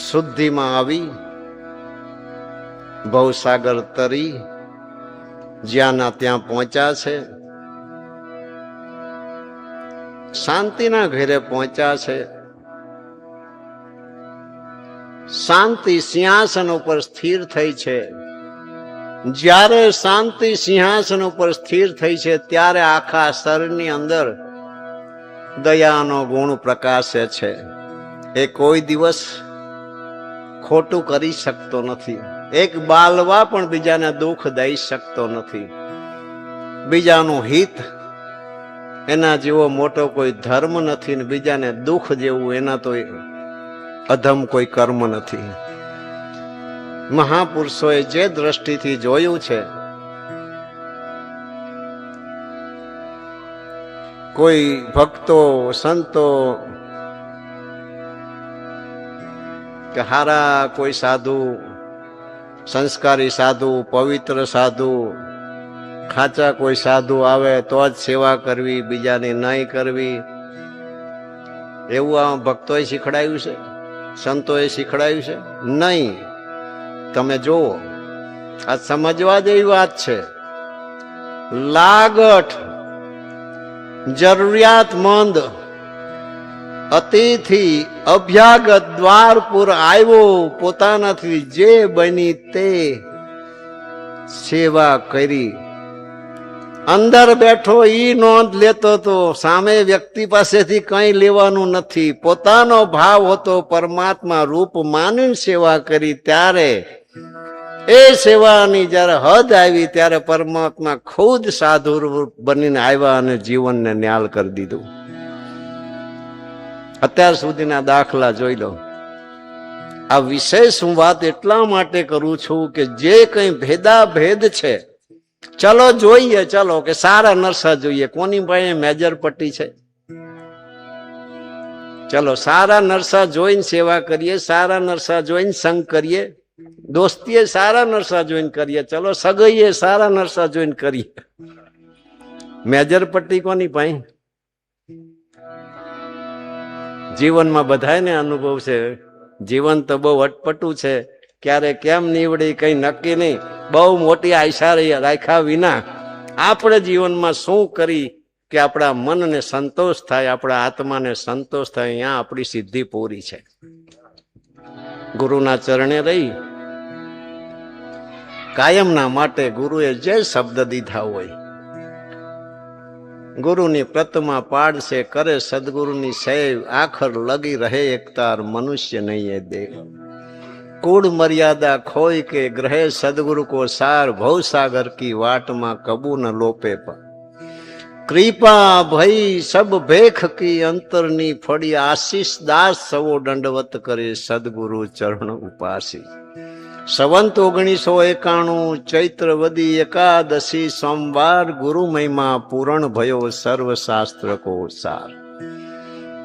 Speaker 1: શુદ્ધિમાં આવી ભવસાગર તરી જ્યાંના ત્યાં પહોંચ્યા છે, શાંતિના ઘેરે પહોંચ્યા છે. શાંતિ સિંહાસન ઉપર સ્થિર થઈ છે. જ્યારે શાંતિ સિંહાસન ઉપર સ્થિર થઈ છે, ત્યારે આખા શરીરની અંદર દયાનો ગુણ પ્રકાશે છે. એ કોઈ દિવસ ખોટું કરી શકતો નથી. એક બાલવા પણ બીજાને દુઃખ દઈ શકતો નથી. બીજાનું હિત એના જેવો મોટો કોઈ ધર્મ નથી, ને બીજાને દુઃખ જેવું એના તો અધમ કોઈ કર્મ નથી. મહાપુરુષોએ જે દ્રષ્ટિથી જોયું છે, કોઈ ભક્તો સંતો કે હારા કોઈ સાધુ, સંસ્કારી સાધુ, પવિત્ર સાધુ, ખાચા કોઈ સાધુ આવે તો જ સેવા કરવી, બીજાની નહીં કરવી, એવું આ ભક્તોએ શીખડાયું છે, સંતોએ શીખડાયું છે? નહીં. તમે જુઓ, આ સમજવા જેવી વાત છે. લાગઠ જરૂરિયાતમંદ અતિથિ અભ્યાગત દ્વારપુર આવ્યો, પોતાનાથી જે બની તે સેવા કરી. અંદર બેઠો ઈ નોંધ લેતો તો સામે વ્યક્તિ પાસેથી કઈ લેવાનું નથી. પોતાનો ભાવ હતો પરમાત્મા રૂપ માની સેવા કરી. ત્યારે એ સેવાની જયારે હદ આવી, ત્યારે પરમાત્મા ખુદ સાધુ રૂપ બનીને આવ્યા અને જીવનને ન્યાલ કરી દીધું. અત્યાર સુધીના દાખલા જોઈ લો. આ વિશેષ હું વાત એટલા માટે કરું છું કે જે કઈ ભેદાભેદ છે, ચલો જોઈએ, ચલો કે સારા નરસા જોઈએ. કોની પાસે મેજર પટ્ટી છે? ચલો સારા નરસા જોઈને સેવા કરીએ, સારા નરસા જોઈને સંગ કરીએ, દોસ્તીએ સારા નરસા જોઈને કરીએ, ચલો સગાઈએ સારા નરસા જોઈને કરીએ. મેજર પટ્ટી કોની પાસે? જીવનમાં બધાને અનુભવ છે. જીવન તો બહુ અટપટું છે. ક્યારે કેમ નીવડી કઈ નક્કી નહીં. બહુ મોટી આશા રાખ્યા વિના આપણે જીવનમાં શું કરી કે આપણા મનને સંતોષ થાય, આપણા આત્માને સંતોષ થાય, અહીંયા આપણી સિદ્ધિ પૂરી છે. ગુરુના ચરણે રહી કાયમના માટે ગુરુએ જે શબ્દ દીધા હોય, ગુરુની પ્રતમા પાડશે કરે સદગુરુની સેવ, આખર લગી રહે એકતાર મનુષ્ય નહીં એ દેવ. कूड़ मर्यादा खोई के ग्रहे सदगुरु को सार भव सागर की वाट में कबू न लोपे पर कृपा भई सब भेख की अंतरनी फड़ी आशीष दास सवो दंडवत करे सदगुरु चरण उपासी संवत 1991 चैत्र वदी एकादशी सोमवार गुरु महिमा पूर्ण भयो सर्व शास्त्र को सार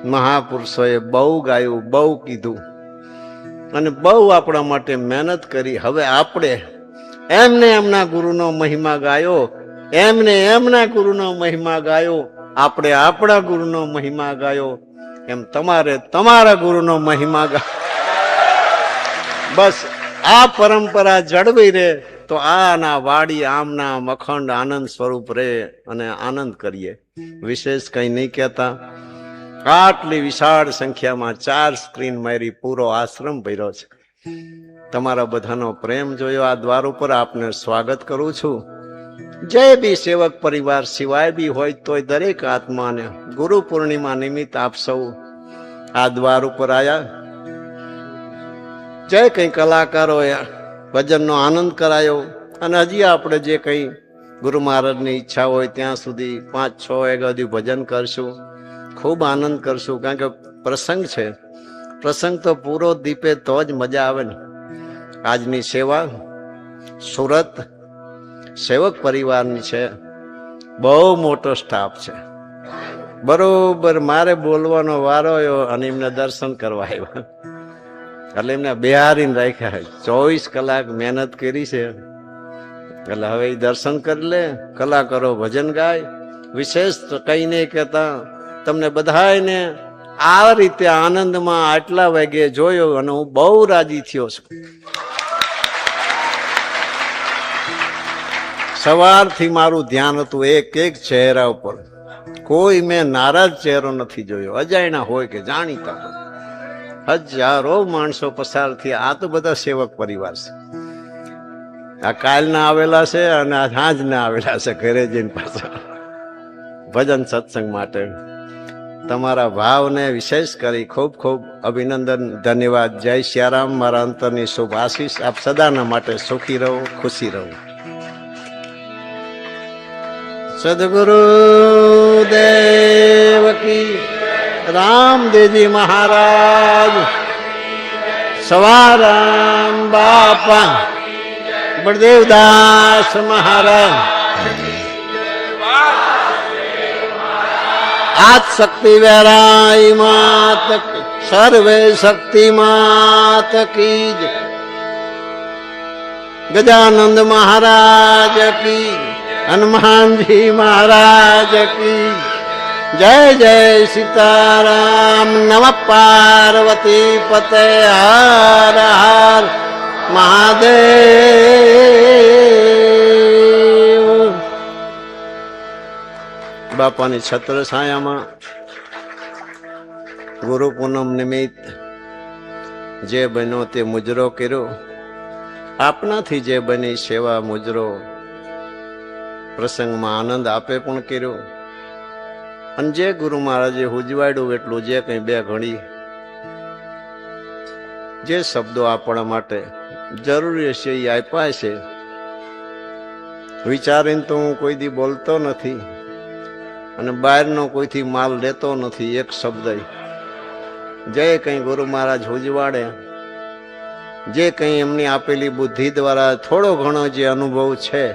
Speaker 1: महापुरुषोए बहु गाયું बहु કીધું અને બહુ આપણા માટે મહેનત કરી હવે આપણે એમને એમના ગુરુનો મહિમા ગાયો એમને એમના ગુરુનો મહિમા ગાયો આપણે આપણા ગુરુનો મહિમા ગાયો એમ તમારે તમારા ગુરુનો મહિમા ગાયો બસ આ પરંપરા જળવાઈ રહે તો આના વાડી આમના અખંડ આનંદ સ્વરૂપ રહે અને આનંદ કરીએ વિશેષ કઈ નહીં કહેતા આટલી વિશાળ સંખ્યામાં 4 સ્ક્રીન મારી પૂરો આશ્રમ ભર્યો છે તમારા બધાનો પ્રેમ જોયો આ દ્વાર ઉપર આપને સ્વાગત કરું છું જે બી સેવક પરિવાર સિવાય બી હોય તોય દરેક આત્માને ગુરુ પૂર્ણિમા નિમિત્ત આપ સૌ આ દ્વાર ઉપર આયા જે કઈ કલાકારોએ ભજનનો આનંદ કરાયો અને હજી આપણે જે કઈ ગુરુ મહારાજની ઈચ્છા હોય ત્યાં સુધી 5-6 વાગ્યા સુધી ભજન કરશું ખૂબ આનંદ કરશું કારણ કે પ્રસંગ છે પ્રસંગ તો પૂરો દીપે તો જ મજા આવે ને આજની સેવા સુરત સેવક પરિવારની છે બહુ મોટો સ્ટાફ છે બરોબર મારે બોલવાનો વારો આવ્યો અને એમને દર્શન કરવા આવ્યા એટલે એમને બિહારીને રાખ્યા 24 કલાક મહેનત કરી છે એટલે હવે દર્શન કરી લે કલાકારો ભજન ગાય વિશેષ કઈ નહીં કહેતા તમને બધાને આ રીતે આનંદમાં આટલા વાગે જોયો અને હું બહુ રાજી થયો છું સવારથી મારું ધ્યાન હતું એક ચહેરા ઉપર કોઈ મેં નારાજ ચહેરો નથી જોયો અજાણ્યા હોય કે જાણીતા હોય હજારો માણસો પસાર થયા આ તો બધા સેવક પરિવાર છે આ કાલના આવેલા છે અને આ સાંજના આવેલા છે ઘરે જઈને પાછા ભજન સત્સંગ માટે તમારા ભાવને વિશેષ કરી ખૂબ ખૂબ અભિનંદન ધન્યવાદ જય સિયારામ મારા અંતરની શુભ આશીષ આપ સદાના માટે સુખી રહો ખુશી રહો સદગુરુ દેવ કી રામદેવજી મહારાજ સવારામ બાપા બળદેવદાસ મહારાજ આજ શક્તિ વેરાઈ માત સર્વે શક્તિ માત કી ગજાનંદ મહારાજ કી હનુમાનજી મહારાજ કી જય જય સીતારામ નમ પાર્વતી પતે હર હર મહાદેવ બાપાની છત્ર છાયામાં ગુરુ પૂનમ નિમિત્ત જે બન્યો તે મુજરો કર્યો આપનાથી જે બની સેવા મુજરો પ્રસંગમાં આનંદ આપે પણ કર્યો અને જે ગુરુ મહારાજે ઉજવાડ્યું એટલું જે કઈ બે ઘડી જે શબ્દો આપણા માટે જરૂરી હશે એ આપ્યા છે વિચારીને તો હું કોઈ દી બોલતો નથી અને બહારનો કોઈથી માલ લેતો નથી એક શબ્દ જે કઈ ગુરુ મહારાજ ઉજવાડે જે કઈ એમની આપેલી બુદ્ધિ દ્વારા થોડો ઘણો જે અનુભવ છે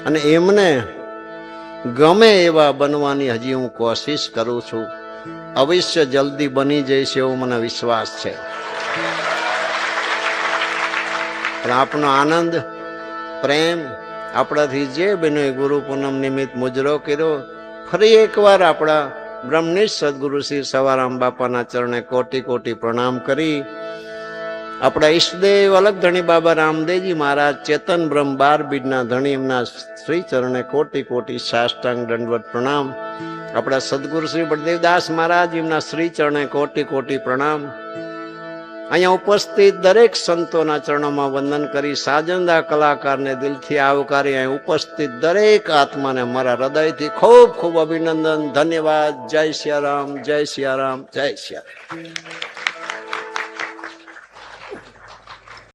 Speaker 1: અને એમને ગમે એવા બનવાની હજી હું કોશિશ કરું છું અવશ્ય જલ્દી બની જઈશ એવો મને વિશ્વાસ છે પણ આપનો આનંદ પ્રેમ આપણાથી જે બન્યો ગુરુ પૂનમ નિમિત્ત મુજરો કર્યો ફરી એકવાર આપણા બ્રહ્મનિષ્ઠ સદગુરુ શ્રી સવારામ બાપાના ચરણે કોટી કોટી પ્રણામ કરી આપણા ઈષ્ટદેવ અલગ ધણી બાબા રામદેવજી મહારાજ ચેતન બ્રહ્મ 12 બીજના ધણી એમના શ્રી ચરણે કોટી કોટી સાષ્ટાંગ દંડવત પ્રણામ આપણા સદગુરુ શ્રી બળદેવદાસ મહારાજ એમના શ્રી ચરણે કોટી કોટી પ્રણામ અહીંયા ઉપસ્થિત દરેક સંતોના ચરણોમાં વંદન કરી સાજંદા કલાકારને દિલથી આવકારી અહીં ઉપસ્થિત દરેક આત્માને મારા હૃદયથી ખૂબ ખૂબ અભિનંદન ધન્યવાદ જય સિયારામ જય સિયારામ જય સિયારામ